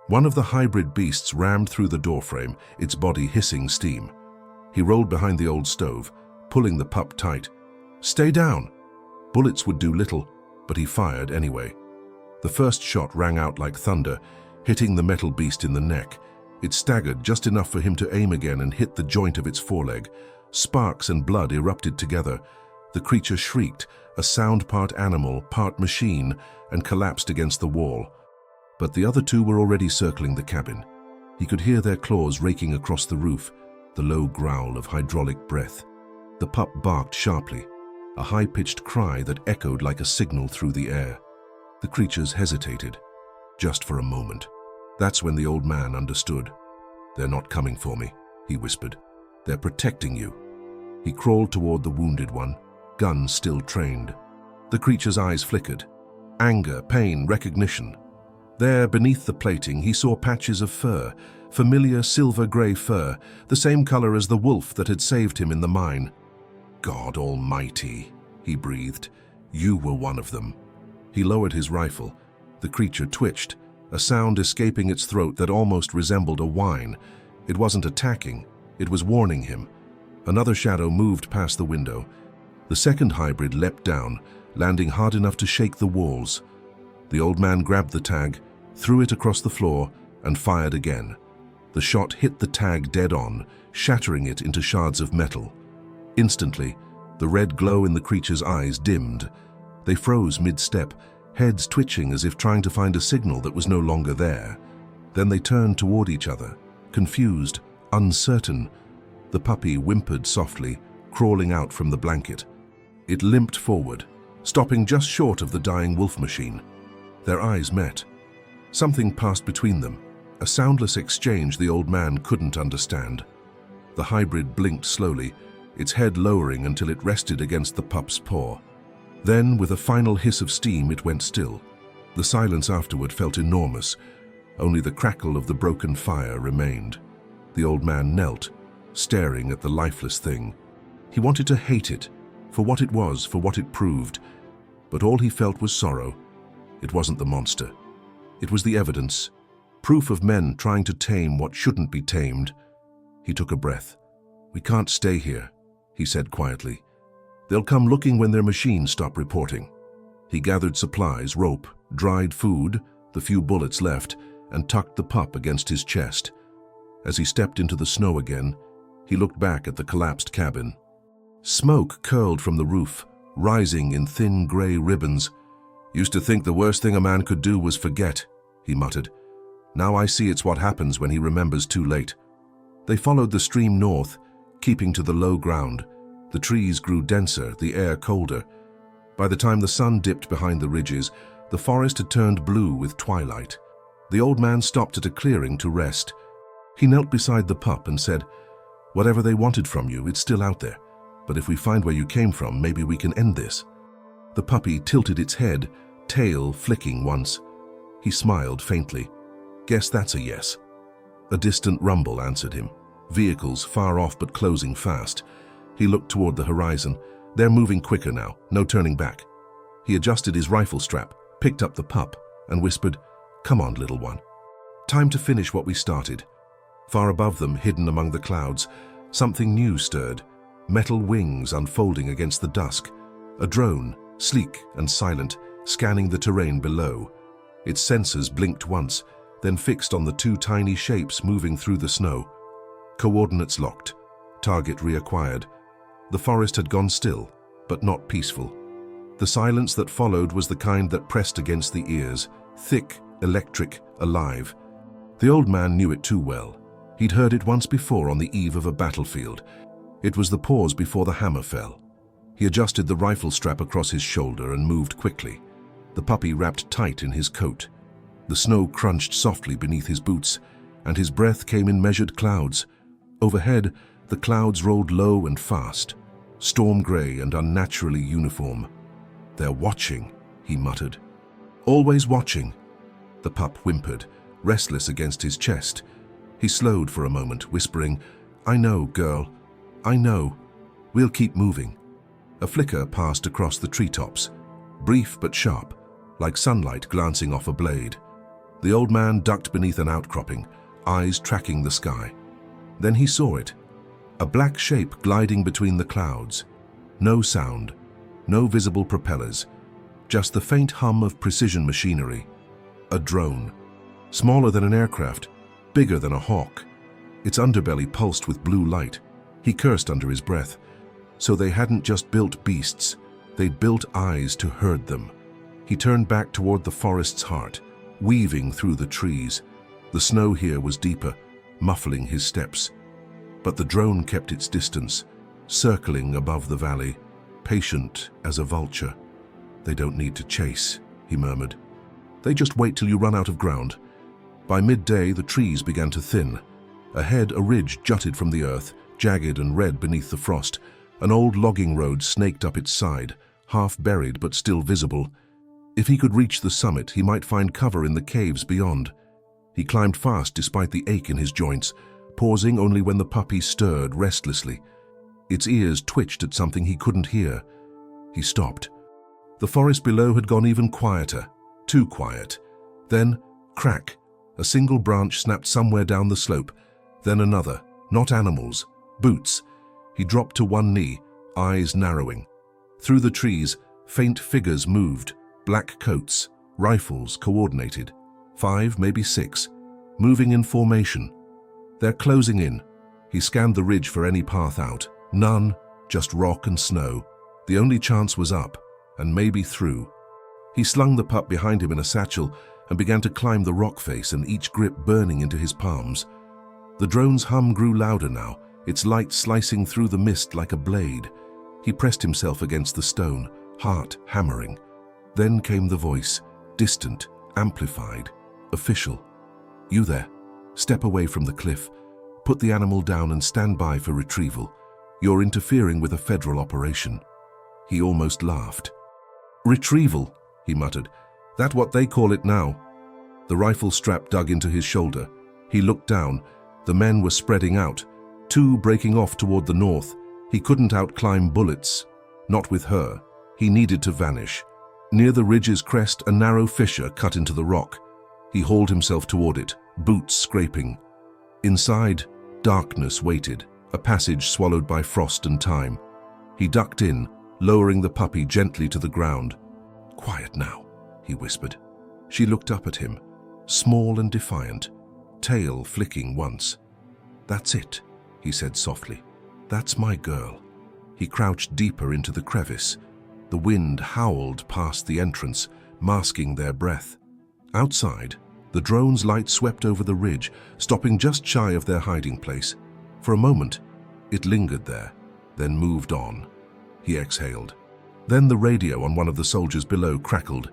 One of the hybrid beasts rammed through the doorframe, its body hissing steam. He rolled behind the old stove, pulling the pup tight. "Stay down!" Bullets would do little, but he fired anyway. The first shot rang out like thunder, hitting the metal beast in the neck. It staggered just enough for him to aim again and hit the joint of its foreleg. Sparks and blood erupted together. The creature shrieked, a sound part animal, part machine, and collapsed against the wall. But the other two were already circling the cabin. He could hear their claws raking across the roof, the low growl of hydraulic breath. The pup barked sharply, a high-pitched cry that echoed like a signal through the air. The creatures hesitated, just for a moment. That's when the old man understood. "They're not coming for me," he whispered. "They're protecting you." He crawled toward the wounded one, gun still trained. The creature's eyes flickered. Anger, pain, recognition. There, beneath the plating, he saw patches of fur, familiar silver-gray fur, the same color as the wolf that had saved him in the mine. "God Almighty," he breathed. "You were one of them." He lowered his rifle. The creature twitched, a sound escaping its throat that almost resembled a whine. It wasn't attacking, it was warning him. Another shadow moved past the window. The second hybrid leapt down, landing hard enough to shake the walls. The old man grabbed the tag, threw it across the floor, and fired again. The shot hit the tag dead on, shattering it into shards of metal. Instantly, the red glow in the creature's eyes dimmed. They froze mid-step, heads twitching as if trying to find a signal that was no longer there. Then they turned toward each other, confused, uncertain. The puppy whimpered softly, crawling out from the blanket. It limped forward, stopping just short of the dying wolf machine. Their eyes met. Something passed between them, a soundless exchange the old man couldn't understand. The hybrid blinked slowly, its head lowering until it rested against the pup's paw. Then, with a final hiss of steam, it went still. The silence afterward felt enormous. Only the crackle of the broken fire remained. The old man knelt, staring at the lifeless thing. He wanted to hate it, for what it was, for what it proved. But all he felt was sorrow. It wasn't the monster. It was the evidence, proof of men trying to tame what shouldn't be tamed. He took a breath. "We can't stay here," he said quietly. "They'll come looking when their machines stop reporting." He gathered supplies, rope, dried food, the few bullets left, and tucked the pup against his chest. As he stepped into the snow again, he looked back at the collapsed cabin. Smoke curled from the roof, rising in thin gray ribbons. "Used to think the worst thing a man could do was forget," he muttered. "Now I see it's what happens when he remembers too late." They followed the stream north, keeping to the low ground. The trees grew denser, the air colder. By the time the sun dipped behind the ridges, the forest had turned blue with twilight. The old man stopped at a clearing to rest. He knelt beside the pup and said, "Whatever they wanted from you, it's still out there. But if we find where you came from, maybe we can end this." The puppy tilted its head, tail flicking once. He smiled faintly. "Guess that's a yes." A distant rumble answered him. Vehicles far off but closing fast. He looked toward the horizon. They're moving quicker now, no turning back. He adjusted his rifle strap, picked up the pup, and whispered, "Come on, little one. Time to finish what we started." Far above them, hidden among the clouds, something new stirred. Metal wings unfolding against the dusk. A drone, sleek and silent, scanning the terrain below. Its sensors blinked once, then fixed on the two tiny shapes moving through the snow. Coordinates locked. Target reacquired. The forest had gone still, but not peaceful. The silence that followed was the kind that pressed against the ears, thick, electric, alive. The old man knew it too well. He'd heard it once before on the eve of a battlefield. It was the pause before the hammer fell. He adjusted the rifle strap across his shoulder and moved quickly. The puppy wrapped tight in his coat. The snow crunched softly beneath his boots, and his breath came in measured clouds. Overhead, the clouds rolled low and fast, storm gray and unnaturally uniform. "They're watching," he muttered. "Always watching." The pup whimpered, restless against his chest. He slowed for a moment, whispering, "I know, girl. I know. We'll keep moving." A flicker passed across the treetops, brief but sharp, like sunlight glancing off a blade. The old man ducked beneath an outcropping, eyes tracking the sky. Then he saw it, a black shape gliding between the clouds. No sound, no visible propellers, just the faint hum of precision machinery. A drone, smaller than an aircraft, bigger than a hawk. Its underbelly pulsed with blue light. He cursed under his breath. So they hadn't just built beasts, they'd built eyes to herd them. He turned back toward the forest's heart, weaving through the trees. The snow here was deeper, muffling his steps. But the drone kept its distance, circling above the valley, patient as a vulture. "They don't need to chase," he murmured. "They just wait till you run out of ground." By midday, the trees began to thin. Ahead, a ridge jutted from the earth, jagged and red beneath the frost. An old logging road snaked up its side, half buried but still visible. If he could reach the summit, he might find cover in the caves beyond. He climbed fast despite the ache in his joints, pausing only when the puppy stirred restlessly. Its ears twitched at something he couldn't hear. He stopped. The forest below had gone even quieter, too quiet. Then, crack, a single branch snapped somewhere down the slope, then another, not animals, boots. He dropped to one knee, eyes narrowing. Through the trees, faint figures moved, black coats, rifles coordinated, 5, maybe 6, moving in formation. They're closing in. He scanned the ridge for any path out. None, just rock and snow. The only chance was up, and maybe through. He slung the pup behind him in a satchel and began to climb the rock face, and each grip burning into his palms. The drone's hum grew louder now, its light slicing through the mist like a blade. He pressed himself against the stone, heart hammering. Then came the voice, distant, amplified, official. "You there. Step away from the cliff. Put the animal down and stand by for retrieval. You're interfering with a federal operation." He almost laughed. "Retrieval," he muttered. "That what they call it now." The rifle strap dug into his shoulder. He looked down. The men were spreading out, 2 breaking off toward the north. He couldn't outclimb bullets. Not with her. He needed to vanish. Near the ridge's crest, a narrow fissure cut into the rock. He hauled himself toward it, boots scraping. Inside, darkness waited, a passage swallowed by frost and time. He ducked in, lowering the puppy gently to the ground. "Quiet now," he whispered. She looked up at him, small and defiant, tail flicking once. "That's it," he said softly. "That's my girl." He crouched deeper into the crevice. The wind howled past the entrance, masking their breath. Outside, the drone's light swept over the ridge, stopping just shy of their hiding place. For a moment, it lingered there, then moved on. He exhaled. Then the radio on one of the soldiers below crackled,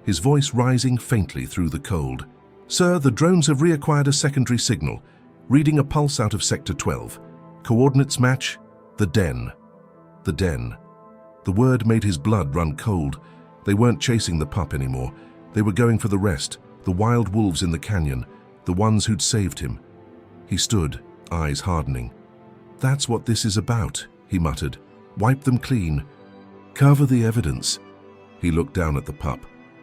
his voice rising faintly through the cold. "Sir, the drones have reacquired a secondary signal, reading a pulse out of Sector 12. Coordinates match the den." The den. The word made his blood run cold. They weren't chasing the pup anymore. They were going for the rest, the wild wolves in the canyon, the ones who'd saved him. He stood, eyes hardening. "That's what this is about," he muttered. "Wipe them clean. Cover the evidence." He looked down at the pup,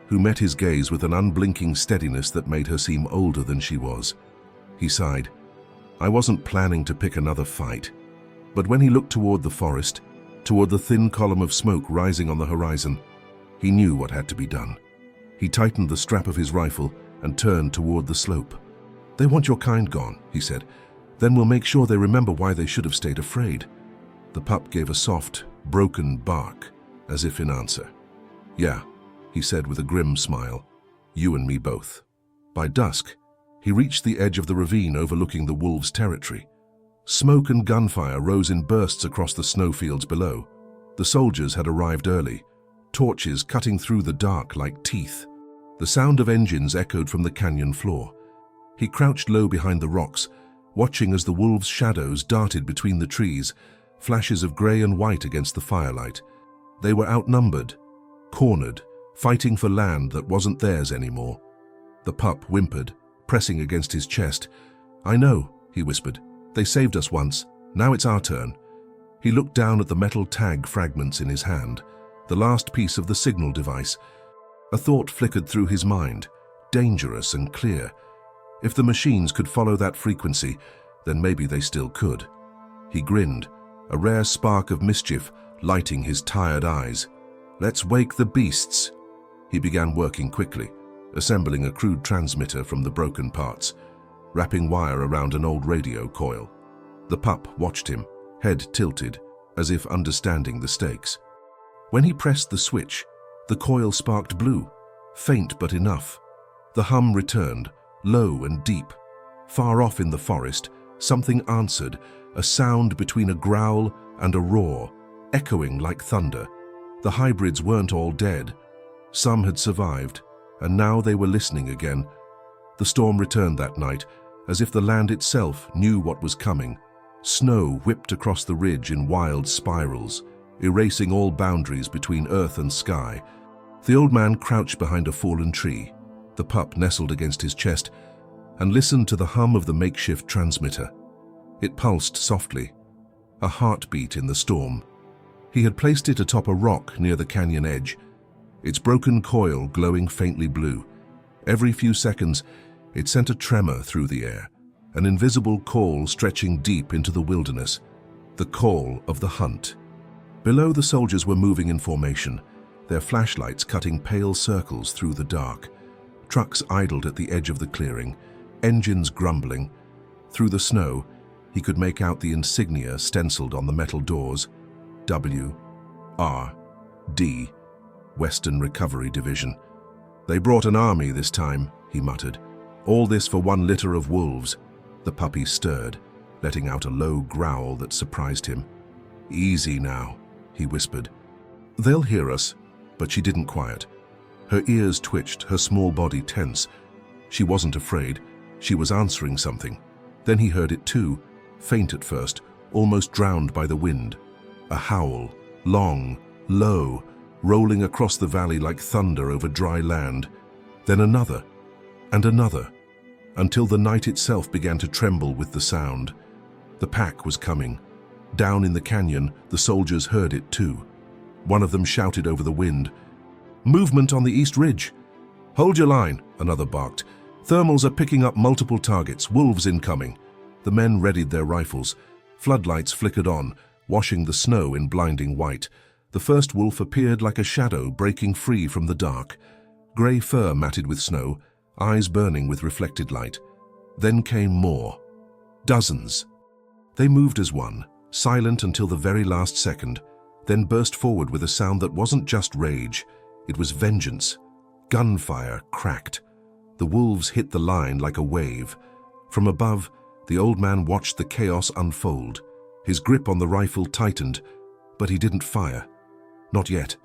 who met his gaze with an unblinking steadiness that made her seem older than she was. He sighed. "I wasn't planning to pick another fight." But when he looked toward the forest, toward the thin column of smoke rising on the horizon, he knew what had to be done. He tightened the strap of his rifle and turned toward the slope. "They want your kind gone," he said. "Then we'll make sure they remember why they should have stayed afraid." The pup gave a soft, broken bark, as if in answer. "Yeah," he said with a grim smile. "You and me both." By dusk, he reached the edge of the ravine overlooking the wolves' territory. Smoke and gunfire rose in bursts across the snowfields below. The soldiers had arrived early, torches cutting through the dark like teeth. The sound of engines echoed from the canyon floor. He crouched low behind the rocks, watching as the wolves' shadows darted between the trees, flashes of gray and white against the firelight. They were outnumbered, cornered, fighting for land that wasn't theirs anymore. The pup whimpered, pressing against his chest. "I know," he whispered. "They saved us once. Now it's our turn." He looked down at the metal tag fragments in his hand, the last piece of the signal device. A thought flickered through his mind, dangerous and clear. If the machines could follow that frequency, then maybe they still could. He grinned, a rare spark of mischief lighting his tired eyes. "Let's wake the beasts." He began working quickly, assembling a crude transmitter from the broken parts, wrapping wire around an old radio coil. The pup watched him, head tilted, as if understanding the stakes. When he pressed the switch, the coil sparked blue, faint but enough. The hum returned, low and deep. Far off in the forest, something answered, a sound between a growl and a roar, echoing like thunder. The hybrids weren't all dead. Some had survived, and now they were listening again. The storm returned that night, as if the land itself knew what was coming. Snow whipped across the ridge in wild spirals, erasing all boundaries between earth and sky. The old man crouched behind a fallen tree. The pup nestled against his chest and listened to the hum of the makeshift transmitter. It pulsed softly, a heartbeat in the storm. He had placed it atop a rock near the canyon edge, its broken coil glowing faintly blue. Every few seconds, it sent a tremor through the air, an invisible call stretching deep into the wilderness, the call of the hunt. Below, the soldiers were moving in formation, their flashlights cutting pale circles through the dark. Trucks idled at the edge of the clearing, engines grumbling. Through the snow, he could make out the insignia stenciled on the metal doors: W.R.D., Western Recovery Division. "They brought an army this time," he muttered. "All this for one litter of wolves." The puppy stirred, letting out a low growl that surprised him. "Easy now," he whispered. "They'll hear us," but she didn't quiet. Her ears twitched, her small body tense. She wasn't afraid. She was answering something. Then he heard it too, faint at first, almost drowned by the wind. A howl, long, low, rolling across the valley like thunder over dry land. Then another, and another, until the night itself began to tremble with the sound. The pack was coming. Down in the canyon, the soldiers heard it too. One of them shouted over the wind, "Movement on the east ridge!" "Hold your line," another barked. "Thermals are picking up multiple targets, wolves incoming." The men readied their rifles. Floodlights flickered on, washing the snow in blinding white. The first wolf appeared like a shadow breaking free from the dark. Grey fur matted with snow, eyes burning with reflected light. Then came more. Dozens. They moved as one, silent until the very last second, then burst forward with a sound that wasn't just rage, it was vengeance. Gunfire cracked. The wolves hit the line like a wave. From above, the old man watched the chaos unfold. His grip on the rifle tightened, but he didn't fire. Not yet.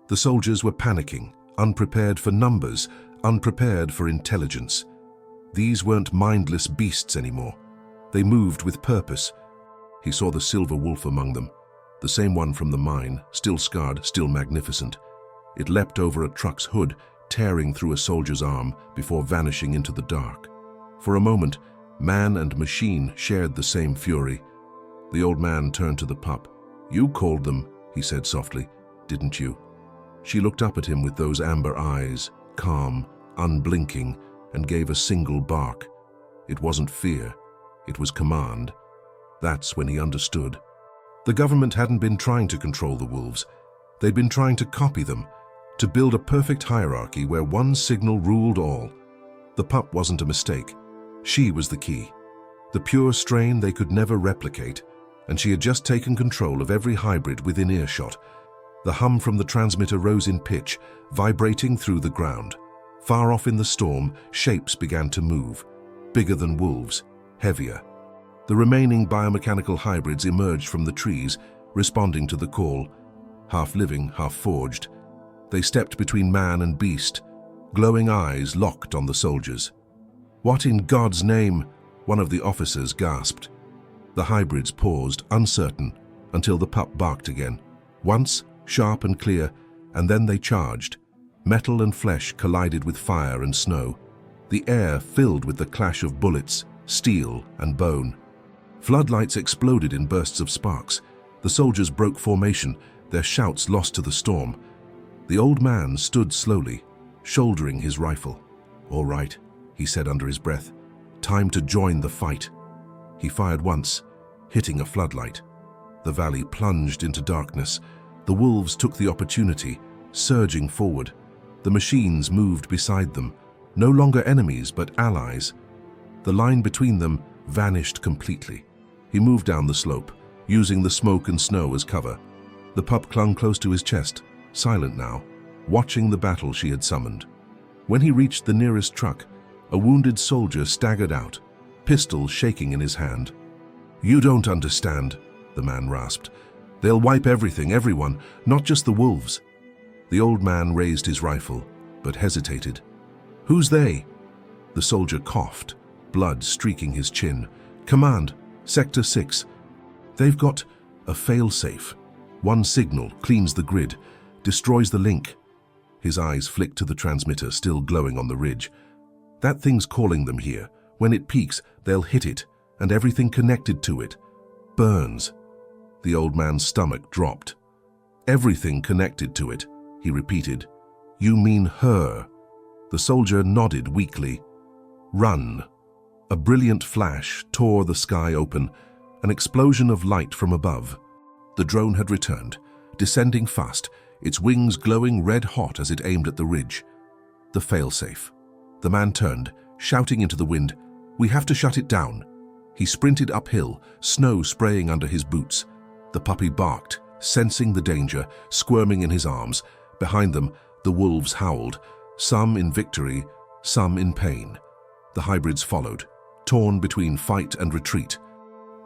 The soldiers were panicking, unprepared for numbers, unprepared for intelligence. These weren't mindless beasts anymore. They moved with purpose. He saw the silver wolf among them, the same one from the mine, still scarred, still magnificent. It leapt over a truck's hood, tearing through a soldier's arm before vanishing into the dark. For a moment, man and machine shared the same fury. The old man turned to the pup. "You called them," he said softly, "didn't you?" She looked up at him with those amber eyes, calm, unblinking, and gave a single bark. It wasn't fear, it was command. That's when he understood. The government hadn't been trying to control the wolves. They'd been trying to copy them, to build a perfect hierarchy where one signal ruled all. The pup wasn't a mistake. She was the key. The pure strain they could never replicate, and she had just taken control of every hybrid within earshot. The hum from the transmitter rose in pitch, vibrating through the ground. Far off in the storm, shapes began to move, bigger than wolves, heavier. The remaining biomechanical hybrids emerged from the trees, responding to the call, half living, half forged. They stepped between man and beast, glowing eyes locked on the soldiers. "What in God's name?" one of the officers gasped. The hybrids paused, uncertain, until the pup barked again. Once, sharp and clear, and then they charged. Metal and flesh collided with fire and snow. The air filled with the clash of bullets, steel and bone. Floodlights exploded in bursts of sparks. The soldiers broke formation, their shouts lost to the storm. The old man stood slowly, shouldering his rifle. "All right," he said under his breath. "Time to join the fight." He fired once, hitting a floodlight. The valley plunged into darkness. The wolves took the opportunity, surging forward. The machines moved beside them, no longer enemies but allies. The line between them vanished completely. He moved down the slope, using the smoke and snow as cover. The pup clung close to his chest, silent now, watching the battle she had summoned. When he reached the nearest truck, a wounded soldier staggered out, pistol shaking in his hand. "You don't understand," the man rasped. "They'll wipe everything, everyone, not just the wolves." The old man raised his rifle, but hesitated. "Who's they?" The soldier coughed, blood streaking his chin. "Command, Sector 6. They've got a fail-safe. One signal cleans the grid, destroys the link." His eyes flicked to the transmitter still glowing on the ridge. "That thing's calling them here. When it peaks, they'll hit it, and everything connected to it burns." The old man's stomach dropped. "Everything connected to it," he repeated. "You mean her?" The soldier nodded weakly. "Run." A brilliant flash tore the sky open, an explosion of light from above. The drone had returned, descending fast, its wings glowing red-hot as it aimed at the ridge. The failsafe. The man turned, shouting into the wind, "We have to shut it down." He sprinted uphill, snow spraying under his boots. The puppy barked, sensing the danger, squirming in his arms. Behind them, the wolves howled, some in victory, some in pain. The hybrids followed, torn between fight and retreat.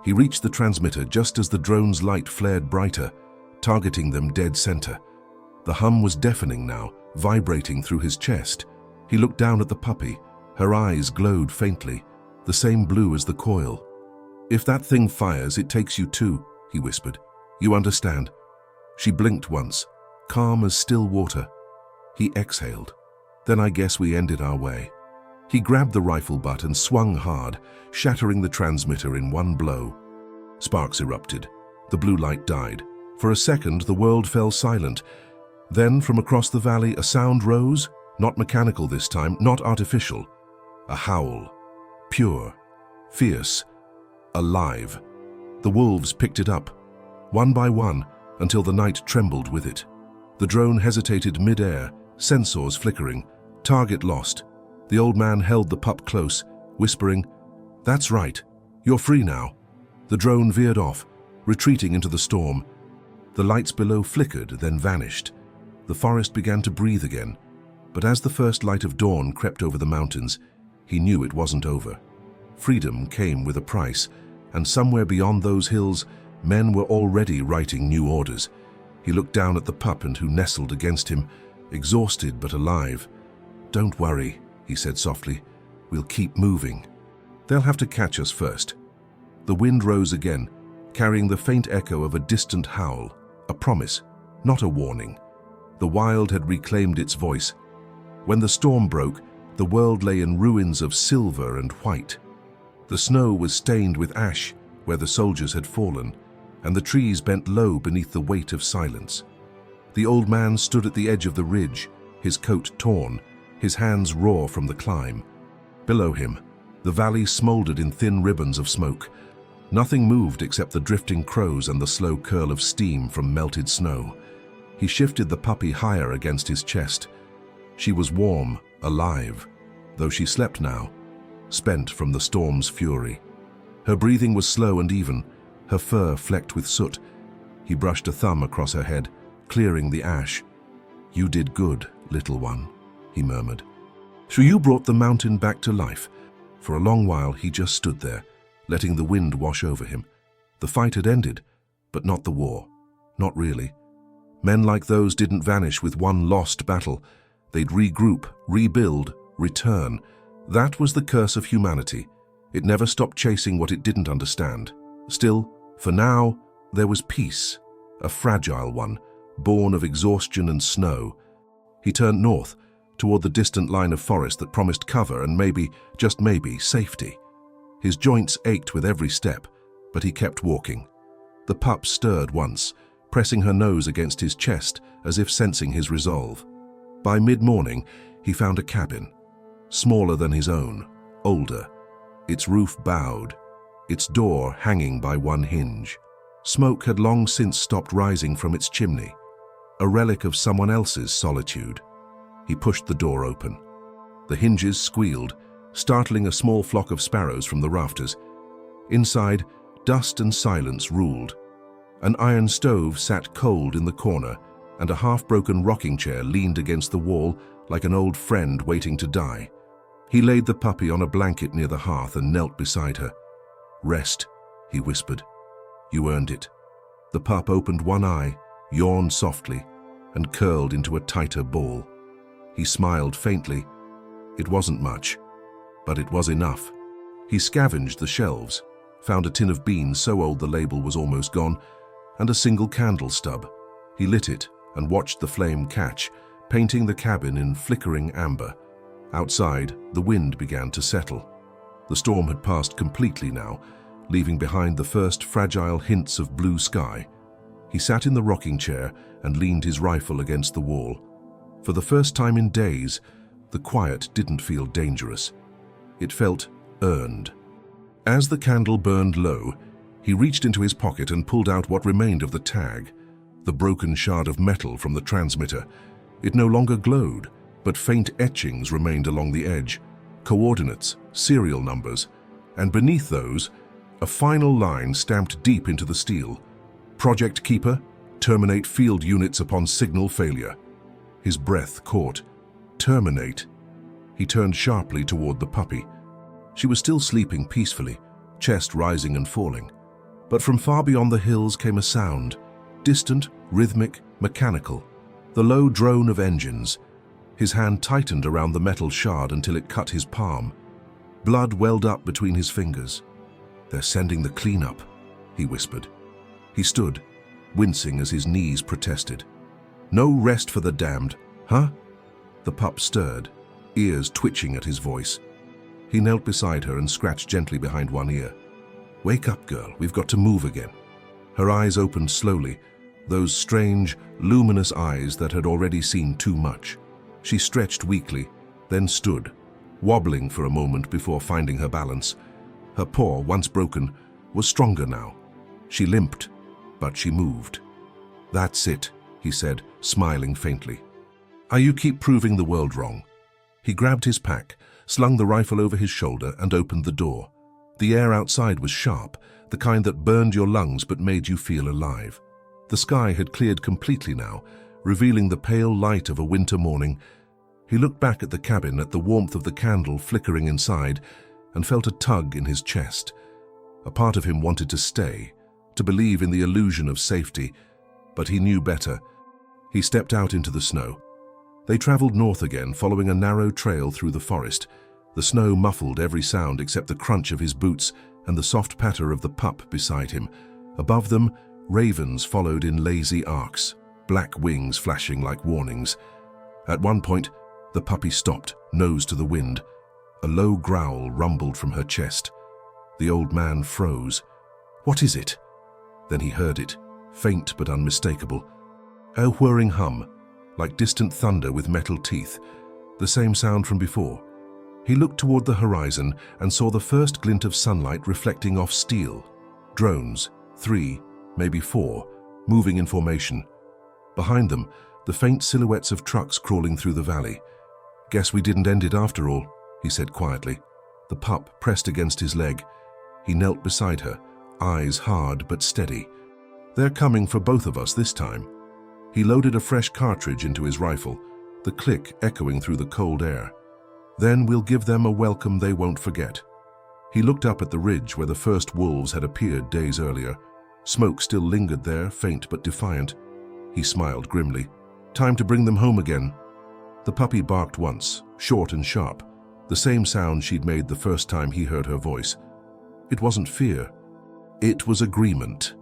He reached the transmitter just as the drone's light flared brighter, targeting them dead center. The hum was deafening now, vibrating through his chest. He looked down at the puppy. Her eyes glowed faintly, the same blue as the coil. "If that thing fires, it takes you too," he whispered. "You understand?" She blinked once, calm as still water. He exhaled. "Then I guess we ended our way." He grabbed the rifle butt and swung hard, shattering the transmitter in one blow. Sparks erupted. The blue light died. For a second, the world fell silent. Then, from across the valley, a sound rose, not mechanical this time, not artificial. A howl. Pure. Fierce. Alive. The wolves picked it up, one by one, until the night trembled with it. The drone hesitated mid-air, sensors flickering. Target lost. The old man held the pup close, whispering, "That's right. You're free now." The drone veered off, retreating into the storm. The lights below flickered, then vanished. The forest began to breathe again. But as the first light of dawn crept over the mountains, he knew it wasn't over. Freedom came with a price, and somewhere beyond those hills, men were already writing new orders. He looked down at the pup and who nestled against him, exhausted but alive. "Don't worry," he said softly. "We'll keep moving. They'll have to catch us first." The wind rose again, carrying the faint echo of a distant howl, a promise, not a warning. The wild had reclaimed its voice. When the storm broke, the world lay in ruins of silver and white. The snow was stained with ash where the soldiers had fallen, and the trees bent low beneath the weight of silence. The old man stood at the edge of the ridge, his coat torn, his hands raw from the climb. Below him, the valley smoldered in thin ribbons of smoke. Nothing moved except the drifting crows and the slow curl of steam from melted snow. He shifted the puppy higher against his chest. She was warm, alive, though she slept now, spent from the storm's fury. Her breathing was slow and even, her fur flecked with soot. He brushed a thumb across her head, clearing the ash. "You did good, little one," he murmured. "So you brought the mountain back to life." For a long while he just stood there, letting the wind wash over him. The fight had ended, but not the war. Not really. Men like those didn't vanish with one lost battle. They'd regroup, rebuild, return. That was the curse of humanity. It never stopped chasing what it didn't understand. Still, for now, there was peace, a fragile one, born of exhaustion and snow. He turned north, toward the distant line of forest that promised cover and maybe, just maybe, safety. His joints ached with every step, but he kept walking. The pup stirred once, pressing her nose against his chest as if sensing his resolve. By mid-morning, he found a cabin, smaller than his own, older, its roof bowed, its door hanging by one hinge. Smoke had long since stopped rising from its chimney, a relic of someone else's solitude. He pushed the door open. The hinges squealed, startling a small flock of sparrows from the rafters. Inside, dust and silence ruled, An iron stove sat cold in the corner, and a half-broken rocking chair leaned against the wall like an old friend waiting to die. He laid the puppy on a blanket near the hearth and knelt beside her. "Rest," he whispered. "You earned it." The pup opened one eye, yawned softly, and curled into a tighter ball. He smiled faintly. It wasn't much, but it was enough. He scavenged the shelves, found a tin of beans so old the label was almost gone, and a single candle stub. He lit it and watched the flame catch, painting the cabin in flickering amber. Outside, the wind began to settle. The storm had passed completely now, leaving behind the first fragile hints of blue sky. He sat in the rocking chair and leaned his rifle against the wall. For the first time in days, the quiet didn't feel dangerous. It felt earned. As the candle burned low, he reached into his pocket and pulled out what remained of the tag, the broken shard of metal from the transmitter. It no longer glowed, but faint etchings remained along the edge, coordinates, serial numbers, and beneath those, a final line stamped deep into the steel. "Project Keeper, terminate field units upon signal failure." His breath caught. Terminate. He turned sharply toward the puppy. She was still sleeping peacefully, chest rising and falling. But from far beyond the hills came a sound, distant, rhythmic, mechanical, the low drone of engines. His hand tightened around the metal shard until it cut his palm. Blood welled up between his fingers. "They're sending the cleanup," he whispered. He stood, wincing as his knees protested. "No rest for the damned, huh?" The pup stirred, ears twitching at his voice. He knelt beside her and scratched gently behind one ear. "Wake up, girl, we've got to move again." Her eyes opened slowly, those strange, luminous eyes that had already seen too much. She stretched weakly, then stood, wobbling for a moment before finding her balance. Her paw, once broken, was stronger now. She limped, but she moved. "That's it," he said, smiling faintly. "You keep proving the world wrong." He grabbed his pack, slung the rifle over his shoulder, and opened the door. The air outside was sharp, the kind that burned your lungs but made you feel alive. The sky had cleared completely now, revealing the pale light of a winter morning. He looked back at the cabin, at the warmth of the candle flickering inside, and felt a tug in his chest. A part of him wanted to stay, to believe in the illusion of safety, but he knew better. He stepped out into the snow. They traveled north again, following a narrow trail through the forest. The snow muffled every sound except the crunch of his boots and the soft patter of the pup beside him. Above them, ravens followed in lazy arcs, black wings flashing like warnings. At one point, the puppy stopped, nose to the wind. A low growl rumbled from her chest. The old man froze. "What is it?" Then he heard it, faint but unmistakable. A whirring hum, like distant thunder with metal teeth, the same sound from before. He looked toward the horizon and saw the first glint of sunlight reflecting off steel. Drones, 3, maybe 4, moving in formation. Behind them, the faint silhouettes of trucks crawling through the valley. "Guess we didn't end it after all," he said quietly. The pup pressed against his leg. He knelt beside her, eyes hard but steady. "They're coming for both of us this time." He loaded a fresh cartridge into his rifle, the click echoing through the cold air. "Then we'll give them a welcome they won't forget." He looked up at the ridge where the first wolves had appeared days earlier. Smoke still lingered there, faint but defiant. He smiled grimly. "Time to bring them home again." The puppy barked once, short and sharp, the same sound she'd made the first time he heard her voice. It wasn't fear. It was agreement.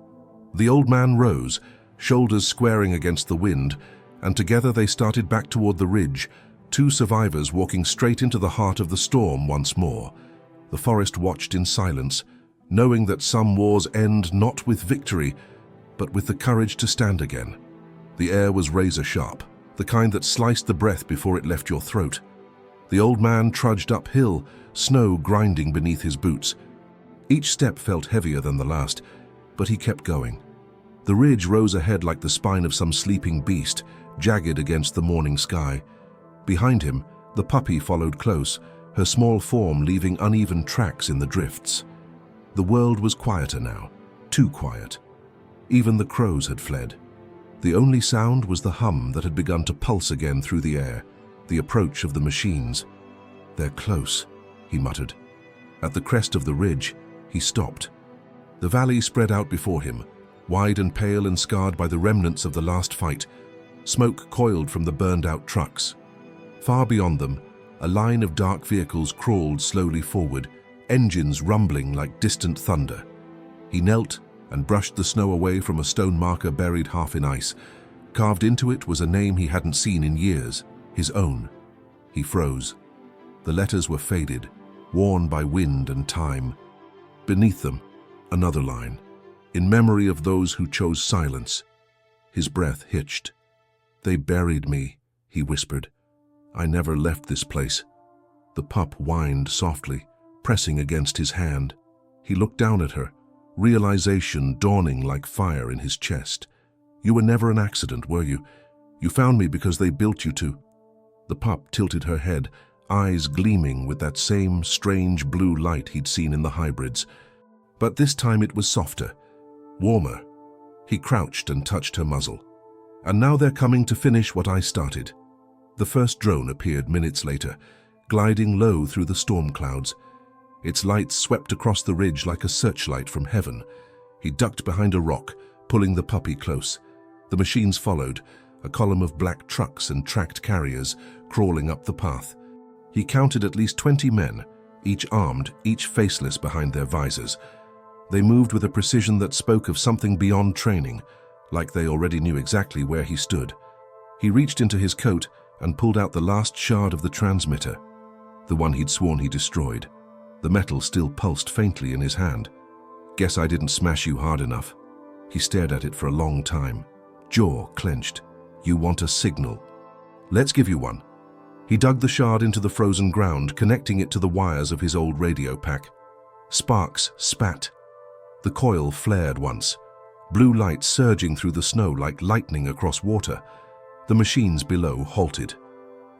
The old man rose, shoulders squaring against the wind, and together they started back toward the ridge, two survivors walking straight into the heart of the storm once more. The forest watched in silence, knowing that some wars end not with victory, but with the courage to stand again. The air was razor-sharp, the kind that sliced the breath before it left your throat. The old man trudged uphill, snow grinding beneath his boots. Each step felt heavier than the last, but he kept going. The ridge rose ahead like the spine of some sleeping beast, jagged against the morning sky. Behind him, the puppy followed close, her small form leaving uneven tracks in the drifts. The world was quieter now, too quiet. Even the crows had fled. The only sound was the hum that had begun to pulse again through the air, the approach of the machines. "They're close," he muttered. At the crest of the ridge, he stopped. The valley spread out before him, wide and pale and scarred by the remnants of the last fight. Smoke coiled from the burned-out trucks. Far beyond them, a line of dark vehicles crawled slowly forward, engines rumbling like distant thunder. He knelt and brushed the snow away from a stone marker buried half in ice. Carved into it was a name he hadn't seen in years, his own. He froze. The letters were faded, worn by wind and time. Beneath them, another line, in memory of those who chose silence. His breath hitched. "They buried me," he whispered. "I never left this place." The pup whined softly, pressing against his hand. He looked down at her, realization dawning like fire in his chest. "You were never an accident, were you? You found me because they built you to." The pup tilted her head, eyes gleaming with that same strange blue light he'd seen in the hybrids. But this time it was softer, warmer. He crouched and touched her muzzle. "And now they're coming to finish what I started." The first drone appeared minutes later, gliding low through the storm clouds. Its lights swept across the ridge like a searchlight from heaven. He ducked behind a rock, pulling the puppy close. The machines followed, a column of black trucks and tracked carriers crawling up the path. He counted at least 20 men, each armed, each faceless behind their visors. They moved with a precision that spoke of something beyond training, like they already knew exactly where he stood. He reached into his coat and pulled out the last shard of the transmitter, the one he'd sworn he destroyed. The metal still pulsed faintly in his hand. "Guess I didn't smash you hard enough." He stared at it for a long time, jaw clenched. "You want a signal? Let's give you one." He dug the shard into the frozen ground, connecting it to the wires of his old radio pack. Sparks spat. The coil flared once, blue light surging through the snow like lightning across water. The machines below halted.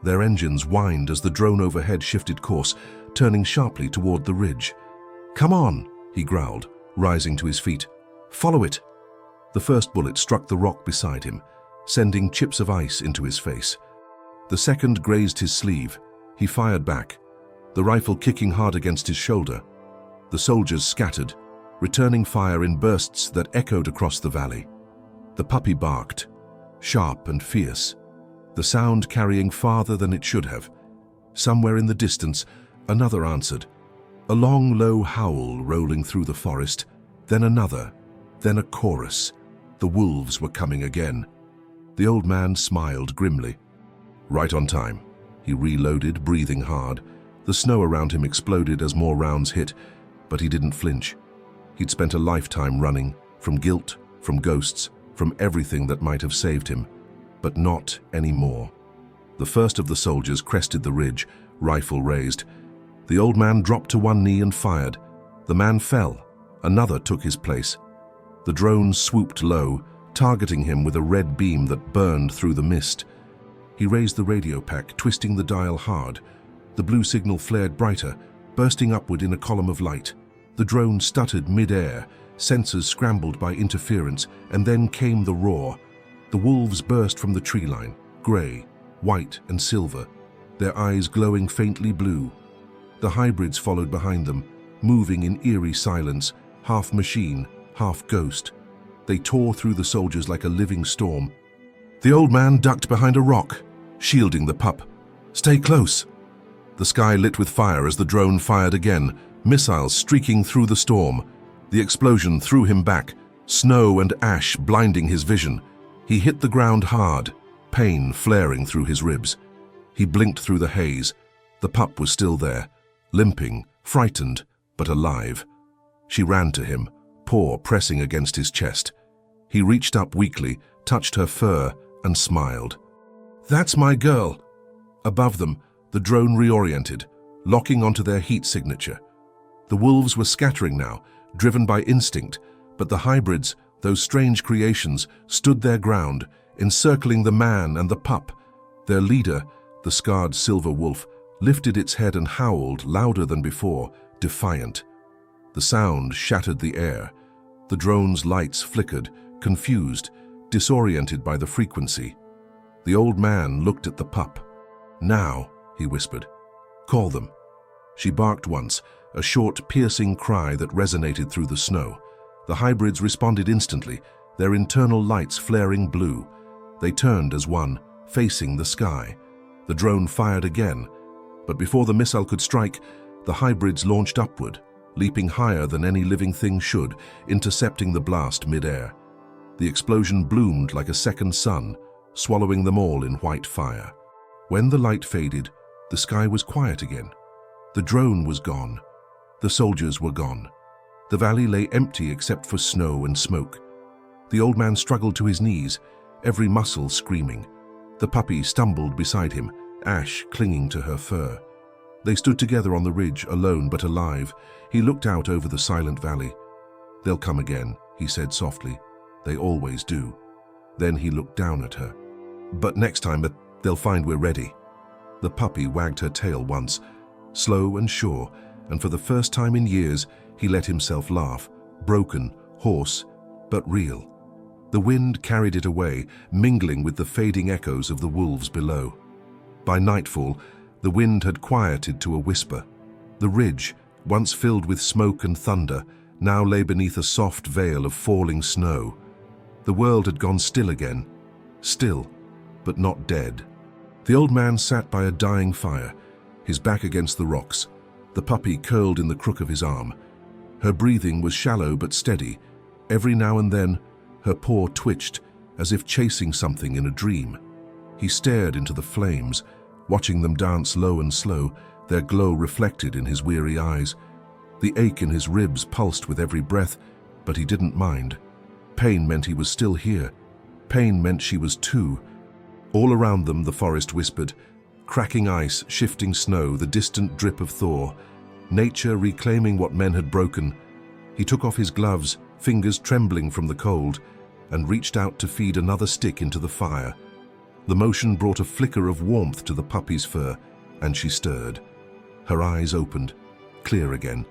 Their engines whined as the drone overhead shifted course, turning sharply toward the ridge. "Come on," he growled, rising to his feet. "Follow it." The first bullet struck the rock beside him, sending chips of ice into his face. The second grazed his sleeve. He fired back, the rifle kicking hard against his shoulder. The soldiers scattered, returning fire in bursts that echoed across the valley. The puppy barked, sharp and fierce, the sound carrying farther than it should have. Somewhere in the distance, another answered, a long, low howl rolling through the forest, then another, then a chorus. The wolves were coming again. The old man smiled grimly. Right on time. He reloaded, breathing hard. The snow around him exploded as more rounds hit, but he didn't flinch. He'd spent a lifetime running, from guilt, from ghosts, from everything that might have saved him, but not anymore. The first of the soldiers crested the ridge, rifle raised. The old man dropped to one knee and fired. The man fell. Another took his place. The drone swooped low, targeting him with a red beam that burned through the mist. He raised the radio pack, twisting the dial hard. The blue signal flared brighter, bursting upward in a column of light. The drone stuttered mid-air, sensors scrambled by interference, and then came the roar. The wolves burst from the tree line, grey, white and silver, their eyes glowing faintly blue. The hybrids followed behind them, moving in eerie silence, half machine, half ghost. They tore through the soldiers like a living storm. The old man ducked behind a rock, shielding the pup. "Stay close." The sky lit with fire as the drone fired again, missiles streaking through the storm. The explosion threw him back, snow and ash blinding his vision. He hit the ground hard, pain flaring through his ribs. He blinked through the haze. The pup was still there, limping, frightened, but alive. She ran to him, paw pressing against his chest. He reached up weakly, touched her fur, and smiled. "That's my girl." Above them, the drone reoriented, locking onto their heat signature. The wolves were scattering now, driven by instinct, but the hybrids, those strange creations, stood their ground, encircling the man and the pup. Their leader, the scarred silver wolf, lifted its head and howled louder than before, defiant. The sound shattered the air. The drone's lights flickered, confused, disoriented by the frequency. The old man looked at the pup. "Now," he whispered. "Call them." She barked once, a short, piercing cry that resonated through the snow. The hybrids responded instantly, their internal lights flaring blue. They turned as one, facing the sky. The drone fired again, but before the missile could strike, the hybrids launched upward, leaping higher than any living thing should, intercepting the blast mid-air. The explosion bloomed like a second sun, swallowing them all in white fire. When the light faded, the sky was quiet again. The drone was gone. The soldiers were gone. The valley lay empty except for snow and smoke. The old man struggled to his knees, every muscle screaming. The puppy stumbled beside him, Ash clinging to her fur. They stood together on the ridge, alone but alive. He looked out over the silent valley. "They'll come again," he said softly. "They always do." Then he looked down at her. "But next time, they'll find we're ready." The puppy wagged her tail once, slow and sure, and for the first time in years, he let himself laugh, broken, hoarse, but real. The wind carried it away, mingling with the fading echoes of the wolves below. By nightfall, the wind had quieted to a whisper. The ridge, once filled with smoke and thunder, now lay beneath a soft veil of falling snow. The world had gone still again, still, but not dead. The old man sat by a dying fire, his back against the rocks, the puppy curled in the crook of his arm. Her breathing was shallow but steady. Every now and then, her paw twitched, as if chasing something in a dream. He stared into the flames, watching them dance low and slow, their glow reflected in his weary eyes. The ache in his ribs pulsed with every breath, but he didn't mind. Pain meant he was still here. Pain meant she was too. All around them the forest whispered, cracking ice, shifting snow, the distant drip of thaw. Nature reclaiming what men had broken. He took off his gloves, fingers trembling from the cold, and reached out to feed another stick into the fire. The motion brought a flicker of warmth to the puppy's fur, and she stirred. Her eyes opened, clear again,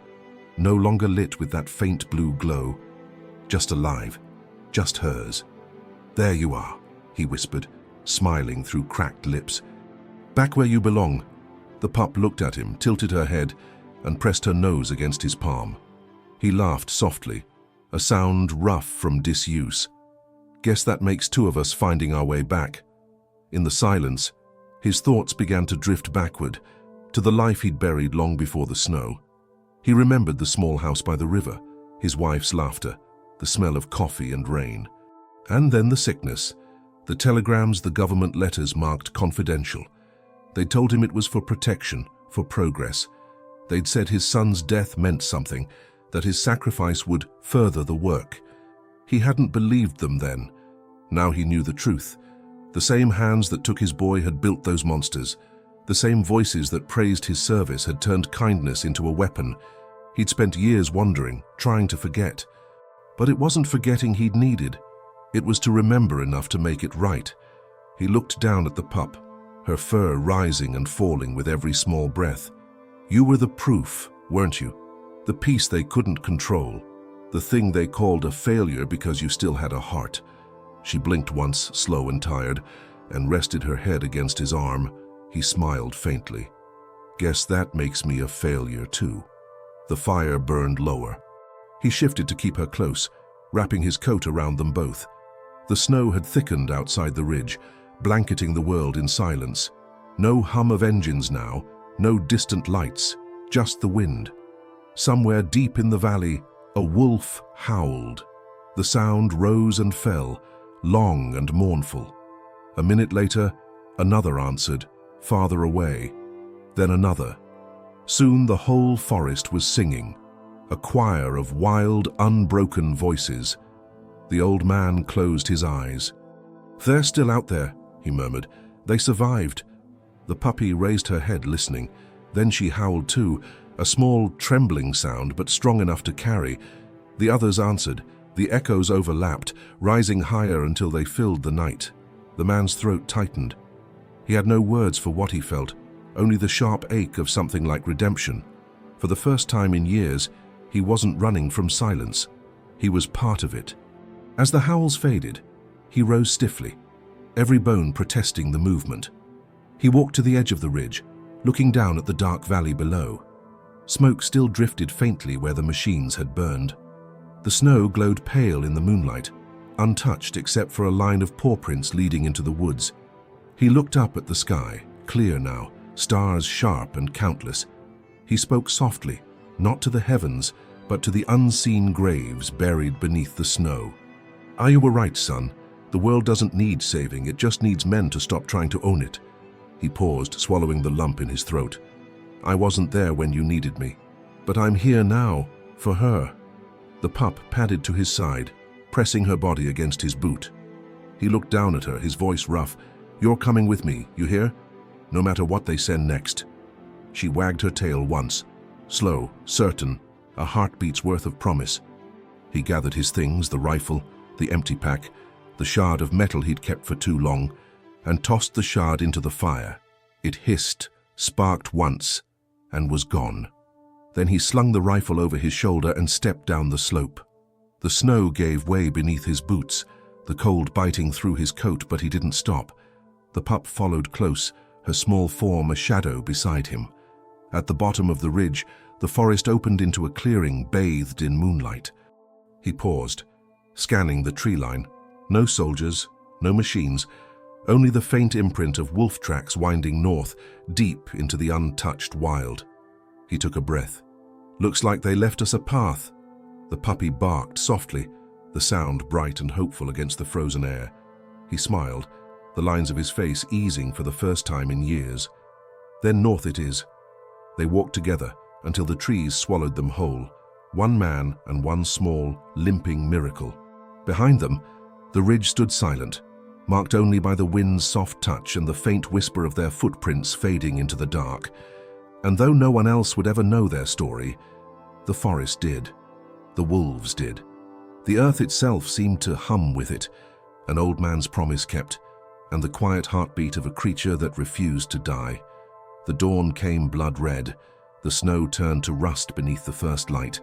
no longer lit with that faint blue glow. Just alive, just hers. "There you are," he whispered, smiling through cracked lips. "Back where you belong." The pup looked at him, tilted her head, and pressed her nose against his palm. He laughed softly, a sound rough from disuse. "Guess that makes two of us finding our way back." In the silence, his thoughts began to drift backward, to the life he'd buried long before the snow. He remembered the small house by the river, his wife's laughter, the smell of coffee and rain. And then the sickness, the telegrams, the government letters marked confidential. They'd told him it was for protection, for progress. They'd said his son's death meant something, that his sacrifice would further the work. He hadn't believed them then. Now he knew the truth. The same hands that took his boy had built those monsters. The same voices that praised his service had turned kindness into a weapon. He'd spent years wondering, trying to forget. But it wasn't forgetting he'd needed. It was to remember enough to make it right. He looked down at the pup, her fur rising and falling with every small breath. "You were the proof, weren't you? The piece they couldn't control. The thing they called a failure because you still had a heart." She blinked once, slow and tired, and rested her head against his arm. He smiled faintly. "Guess that makes me a failure too." The fire burned lower. He shifted to keep her close, wrapping his coat around them both. The snow had thickened outside the ridge, blanketing the world in silence. No hum of engines now, no distant lights, just the wind. Somewhere deep in the valley, a wolf howled. The sound rose and fell, long and mournful. A minute later, another answered, farther away. Then another. Soon the whole forest was singing, a choir of wild, unbroken voices. The old man closed his eyes. "They're still out there," he murmured. "They survived." The puppy raised her head, listening. Then she howled too, a small, trembling sound, but strong enough to carry. The others answered. The echoes overlapped, rising higher until they filled the night. The man's throat tightened. He had no words for what he felt, only the sharp ache of something like redemption. For the first time in years, he wasn't running from silence. He was part of it. As the howls faded, he rose stiffly, every bone protesting the movement. He walked to the edge of the ridge, looking down at the dark valley below. Smoke still drifted faintly where the machines had burned. The snow glowed pale in the moonlight, untouched except for a line of paw prints leading into the woods. He looked up at the sky, clear now, stars sharp and countless. He spoke softly, not to the heavens, but to the unseen graves buried beneath the snow. "You were right, son. The world doesn't need saving, it just needs men to stop trying to own it." He paused, swallowing the lump in his throat. "I wasn't there when you needed me, but I'm here now, for her." The pup padded to his side, pressing her body against his boot. He looked down at her, his voice rough. "You're coming with me, you hear? No matter what they send next." She wagged her tail once, slow, certain, a heartbeat's worth of promise. He gathered his things, the rifle, the empty pack, the shard of metal he'd kept for too long, and tossed the shard into the fire. It hissed, sparked once, and was gone. Then he slung the rifle over his shoulder and stepped down the slope. The snow gave way beneath his boots, the cold biting through his coat, but he didn't stop. The pup followed close, her small form a shadow beside him. At the bottom of the ridge, the forest opened into a clearing bathed in moonlight. He paused, scanning the tree line. No soldiers, no machines, only the faint imprint of wolf tracks winding north, deep into the untouched wild. He took a breath. "Looks like they left us a path." The puppy barked softly, the sound bright and hopeful against the frozen air. He smiled, the lines of his face easing for the first time in years. "Then north it is." They walked together until the trees swallowed them whole, one man and one small, limping miracle. Behind them, the ridge stood silent, marked only by the wind's soft touch and the faint whisper of their footprints fading into the dark. And though no one else would ever know their story, the forest did. The wolves did. The earth itself seemed to hum with it, an old man's promise kept, and the quiet heartbeat of a creature that refused to die. The dawn came blood red, the snow turned to rust beneath the first light,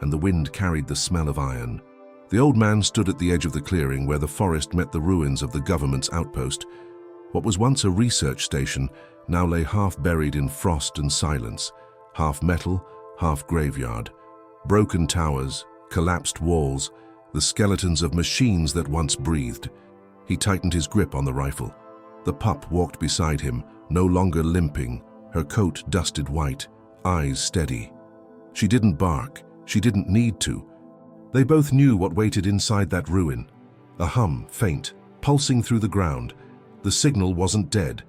and the wind carried the smell of iron. The old man stood at the edge of the clearing where the forest met the ruins of the government's outpost. What was once a research station now lay half buried in frost and silence, half metal, half graveyard. Broken towers, collapsed walls, the skeletons of machines that once breathed. He tightened his grip on the rifle. The pup walked beside him, no longer limping, her coat dusted white, eyes steady. She didn't bark, she didn't need to. They both knew what waited inside that ruin. A hum, faint, pulsing through the ground. The signal wasn't dead.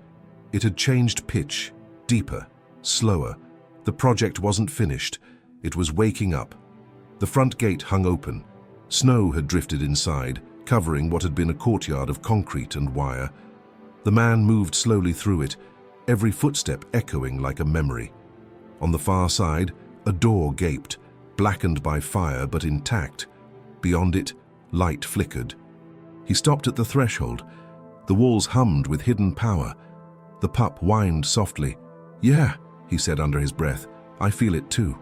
It had changed pitch, deeper, slower. The project wasn't finished. It was waking up. The front gate hung open. Snow had drifted inside, covering what had been a courtyard of concrete and wire. The man moved slowly through it, every footstep echoing like a memory. On the far side, a door gaped, blackened by fire but intact. Beyond it, light flickered. He stopped at the threshold. The walls hummed with hidden power. The pup whined softly. "Yeah," he said under his breath, "I feel it too."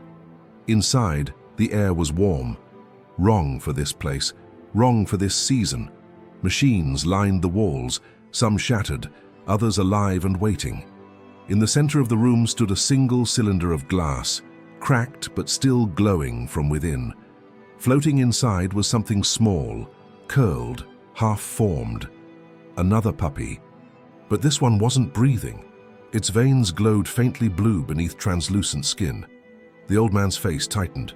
Inside, the air was warm. Wrong for this place, wrong for this season. Machines lined the walls, some shattered, others alive and waiting. In the center of the room stood a single cylinder of glass, cracked but still glowing from within. Floating inside was something small, curled, half-formed. Another puppy. But this one wasn't breathing. Its veins glowed faintly blue beneath translucent skin. The old man's face tightened.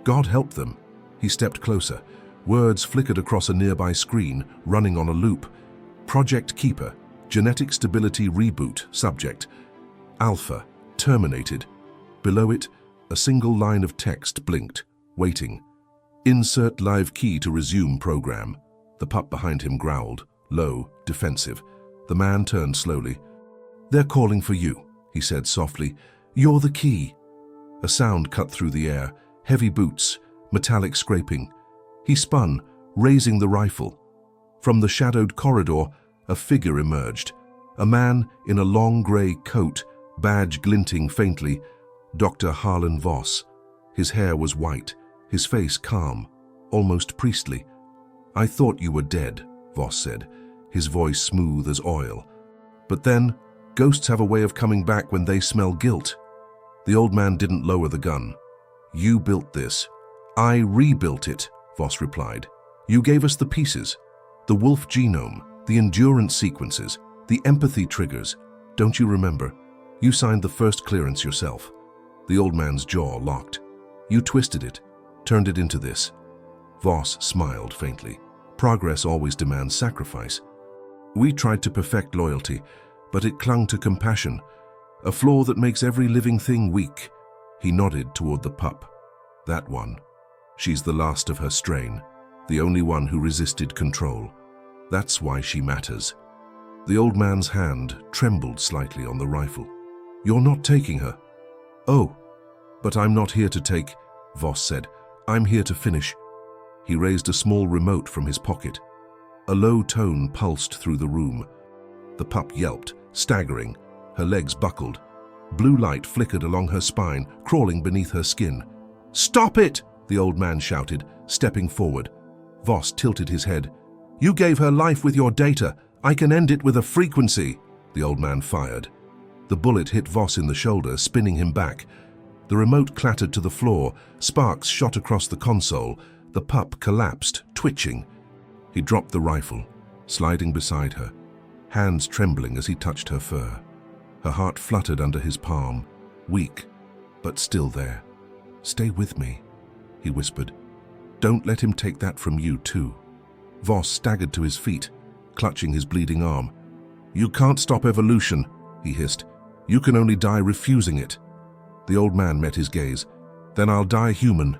God help them. He stepped closer. Words flickered across a nearby screen, running on a loop. Project Keeper, Genetic Stability Reboot, Subject. Alpha, Terminated. Below it, a single line of text blinked, waiting. Insert live key to resume program. The pup behind him growled, low, defensive. The man turned slowly. "They're calling for you," he said softly. "You're the key." A sound cut through the air, heavy boots, metallic scraping. He spun, raising the rifle. From the shadowed corridor, a figure emerged. A man in a long grey coat, badge glinting faintly. Dr. Harlan Voss. His hair was white, his face calm, almost priestly. "I thought you were dead," Voss said, his voice smooth as oil. "But then, ghosts have a way of coming back when they smell guilt." The old man didn't lower the gun. "You built this. I rebuilt it," Voss replied. "You gave us the pieces. The wolf genome, the endurance sequences, the empathy triggers. Don't you remember? You signed the first clearance yourself." The old man's jaw locked. "You twisted it, turned it into this." Voss smiled faintly. "Progress always demands sacrifice. We tried to perfect loyalty, but it clung to compassion, a flaw that makes every living thing weak." He nodded toward the pup. "That one. She's the last of her strain, the only one who resisted control. That's why she matters." The old man's hand trembled slightly on the rifle. "You're not taking her." "Oh, but I'm not here to take," Voss said. "I'm here to finish." He raised a small remote from his pocket. A low tone pulsed through the room. The pup yelped, staggering. Her legs buckled. Blue light flickered along her spine, crawling beneath her skin. "Stop it!" the old man shouted, stepping forward. Voss tilted his head. "You gave her life with your data. I can end it with a frequency." The old man fired. The bullet hit Voss in the shoulder, spinning him back. The remote clattered to the floor. Sparks shot across the console. The pup collapsed, twitching. He dropped the rifle, sliding beside her, hands trembling as he touched her fur. Her heart fluttered under his palm, weak, but still there. "Stay with me," he whispered. "Don't let him take that from you, too." Voss staggered to his feet, clutching his bleeding arm. "You can't stop evolution," he hissed. "You can only die refusing it." The old man met his gaze. "Then I'll die human."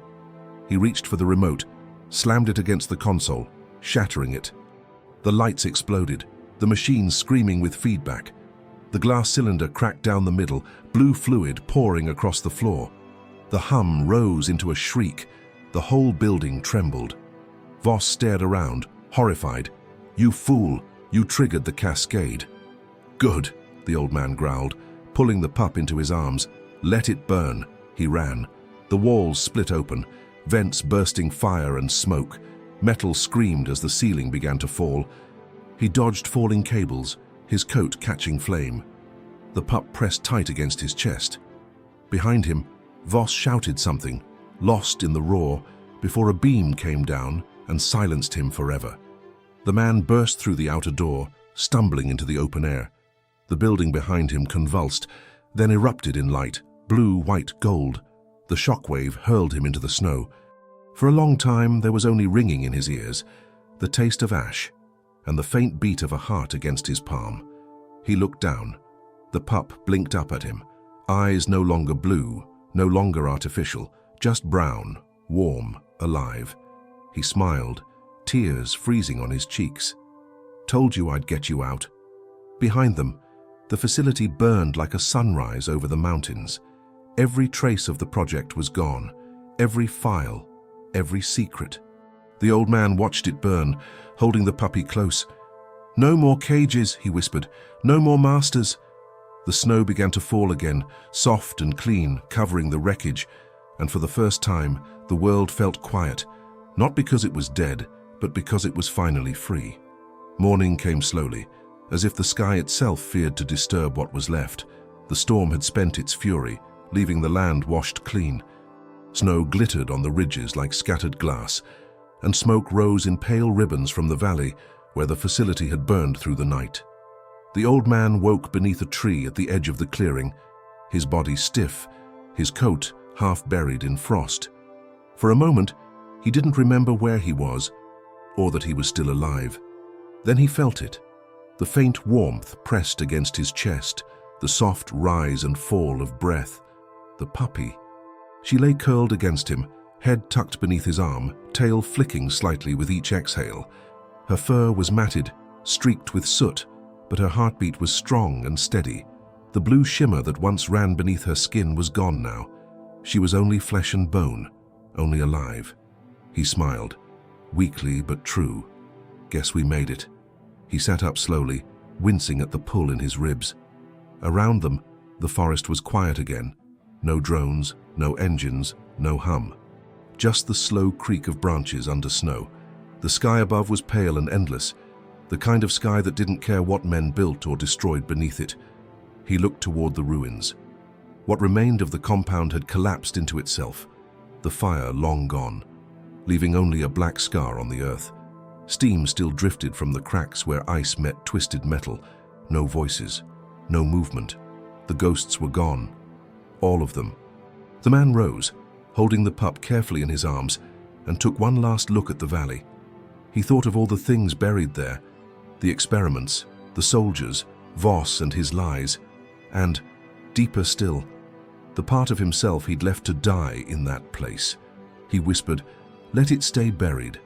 He reached for the remote, slammed it against the console, shattering it. The lights exploded, the machine screaming with feedback. The glass cylinder cracked down the middle, blue fluid pouring across the floor. The hum rose into a shriek. The whole building trembled. Voss stared around, horrified. "You fool! You triggered the cascade." "Good," the old man growled, pulling the pup into his arms. "Let it burn." He ran. The walls split open, vents bursting fire and smoke. Metal screamed as the ceiling began to fall. He dodged falling cables, his coat catching flame. The pup pressed tight against his chest. Behind him, Voss shouted something, lost in the roar, before a beam came down and silenced him forever. The man burst through the outer door, stumbling into the open air. The building behind him convulsed, then erupted in light, blue, white, gold. The shockwave hurled him into the snow. For a long time there was only ringing in his ears, the taste of ash, and the faint beat of a heart against his palm. He looked down. The pup blinked up at him, eyes no longer blue, no longer artificial, just brown, warm, alive. He smiled, tears freezing on his cheeks. "Told you I'd get you out." Behind them, the facility burned like a sunrise over the mountains. Every trace of the project was gone, every file, every secret. The old man watched it burn, holding the puppy close. "No more cages," he whispered. "No more masters." The snow began to fall again, soft and clean, covering the wreckage, and for the first time, the world felt quiet, not because it was dead, but because it was finally free. Morning came slowly, as if the sky itself feared to disturb what was left. The storm had spent its fury, leaving the land washed clean. Snow glittered on the ridges like scattered glass, and smoke rose in pale ribbons from the valley where the facility had burned through the night. The old man woke beneath a tree at the edge of the clearing, his body stiff, his coat half buried in frost. For a moment, he didn't remember where he was, or that he was still alive. Then he felt it. The faint warmth pressed against his chest, the soft rise and fall of breath. The puppy. She lay curled against him, head tucked beneath his arm, tail flicking slightly with each exhale. Her fur was matted, streaked with soot, but her heartbeat was strong and steady. The blue shimmer that once ran beneath her skin was gone now. She was only flesh and bone, only alive. He smiled, weakly but true. "Guess we made it." He sat up slowly, wincing at the pull in his ribs. Around them, the forest was quiet again. No drones, no engines, no hum. Just the slow creak of branches under snow. The sky above was pale and endless, the kind of sky that didn't care what men built or destroyed beneath it. He looked toward the ruins. What remained of the compound had collapsed into itself, the fire long gone, leaving only a black scar on the earth. Steam still drifted from the cracks where ice met twisted metal. No voices, no movement. The ghosts were gone. All of them. The man rose, holding the pup carefully in his arms, and took one last look at the valley. He thought of all the things buried there, the experiments, the soldiers, Voss and his lies, and, deeper still, the part of himself he'd left to die in that place. He whispered, "Let it stay buried."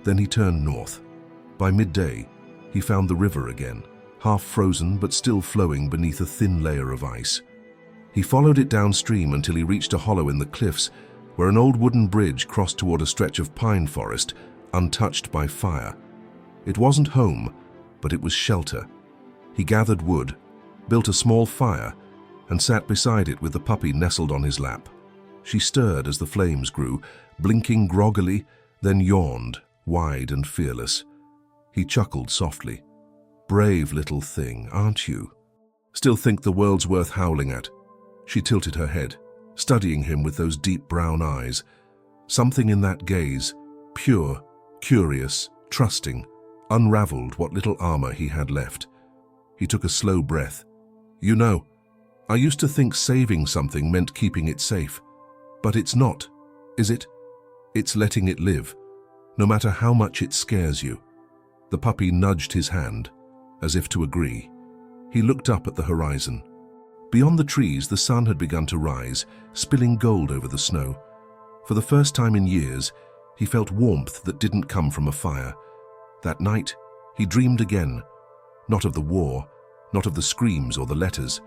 Then he turned north. By midday, he found the river again, half frozen but still flowing beneath a thin layer of ice. He followed it downstream until he reached a hollow in the cliffs where an old wooden bridge crossed toward a stretch of pine forest, untouched by fire. It wasn't home, but it was shelter. He gathered wood, built a small fire, and sat beside it with the puppy nestled on his lap. She stirred as the flames grew, blinking groggily, then yawned, wide and fearless. He chuckled softly. "Brave little thing, aren't you? Still think the world's worth howling at?" She tilted her head, studying him with those deep brown eyes. Something in that gaze, pure, curious, trusting, unraveled what little armor he had left. He took a slow breath. "You know, I used to think saving something meant keeping it safe. But it's not, is it? It's letting it live, no matter how much it scares you." The puppy nudged his hand, as if to agree. He looked up at the horizon. Beyond the trees, the sun had begun to rise, spilling gold over the snow. For the first time in years, he felt warmth that didn't come from a fire. That night, he dreamed again. Not of the war, not of the screams or the letters.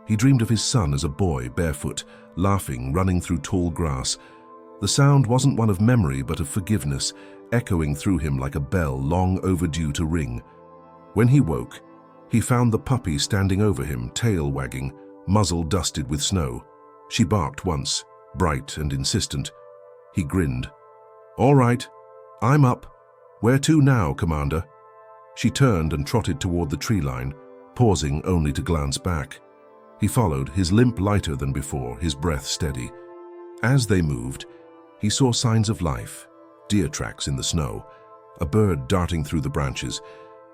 He dreamed of his son as a boy, barefoot, laughing, running through tall grass. The sound wasn't one of memory, but of forgiveness, echoing through him like a bell long overdue to ring. When he woke, he found the puppy standing over him, tail wagging, muzzle dusted with snow. She barked once, bright and insistent. He grinned. "All right, I'm up. Where to now, Commander?" She turned and trotted toward the tree line, pausing only to glance back. He followed, his limp lighter than before, his breath steady. As they moved, he saw signs of life, deer tracks in the snow, a bird darting through the branches,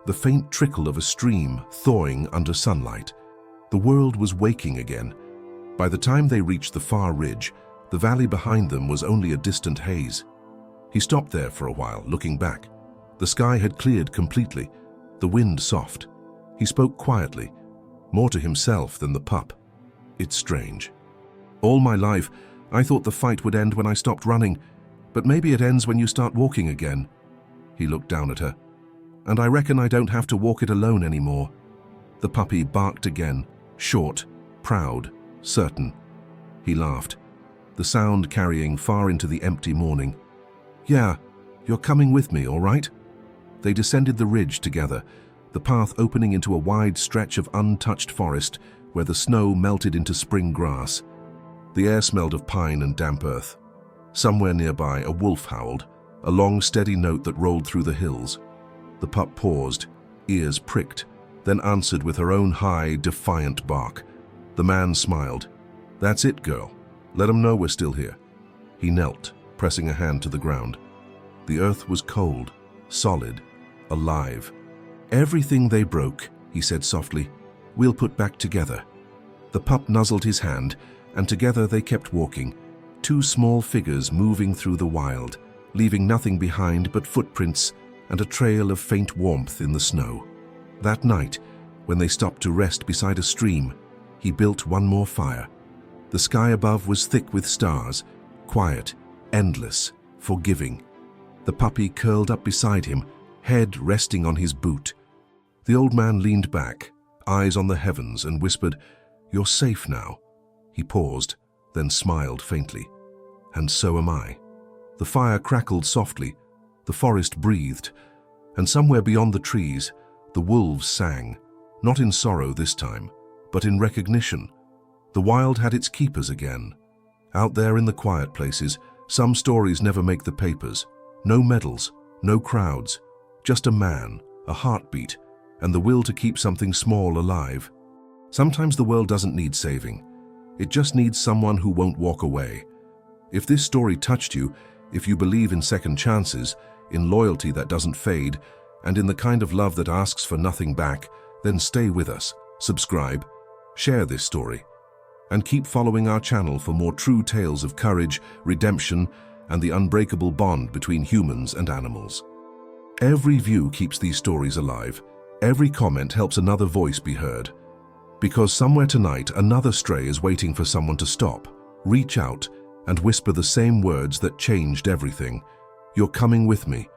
the faint trickle of a stream thawing under sunlight. The world was waking again. By the time they reached the far ridge, the valley behind them was only a distant haze. He stopped there for a while, looking back. The sky had cleared completely, the wind soft. He spoke quietly, more to himself than the pup. "It's strange. All my life, I thought the fight would end when I stopped running, but maybe it ends when you start walking again." He looked down at her. "And I reckon I don't have to walk it alone anymore." The puppy barked again, short, proud, certain. He laughed, the sound carrying far into the empty morning. "Yeah, you're coming with me, all right?" They descended the ridge together, the path opening into a wide stretch of untouched forest where the snow melted into spring grass. The air smelled of pine and damp earth. Somewhere nearby, a wolf howled, a long, steady note that rolled through the hills. The pup paused, ears pricked, then answered with her own high, defiant bark. The man smiled. "That's it, girl. Let 'em know we're still here." He knelt, pressing a hand to the ground. The earth was cold, solid, alive. "Everything they broke," he said softly, "we'll put back together." The pup nuzzled his hand, and together they kept walking, two small figures moving through the wild, leaving nothing behind but footprints and a trail of faint warmth in the snow. That night, when they stopped to rest beside a stream, he built one more fire. The sky above was thick with stars, quiet, endless, forgiving. The puppy curled up beside him, head resting on his boot. The old man leaned back, eyes on the heavens, and whispered, "You're safe now." He paused, then smiled faintly. "And so am I." The fire crackled softly, the forest breathed, and somewhere beyond the trees, the wolves sang, not in sorrow this time, but in recognition. The wild had its keepers again. Out there in the quiet places, some stories never make the papers. No medals, No crowds, just a man, a heartbeat, and the will to keep something small alive. Sometimes the world doesn't need saving. It just needs someone who won't walk away. If this story touched you, if you believe in second chances, in loyalty that doesn't fade, and in the kind of love that asks for nothing back, then stay with us, subscribe, share this story, and keep following our channel for more true tales of courage, redemption, and the unbreakable bond between humans and animals. Every view keeps these stories alive. Every comment helps another voice be heard. Because somewhere tonight, another stray is waiting for someone to stop, reach out, and whisper the same words that changed everything. You're coming with me.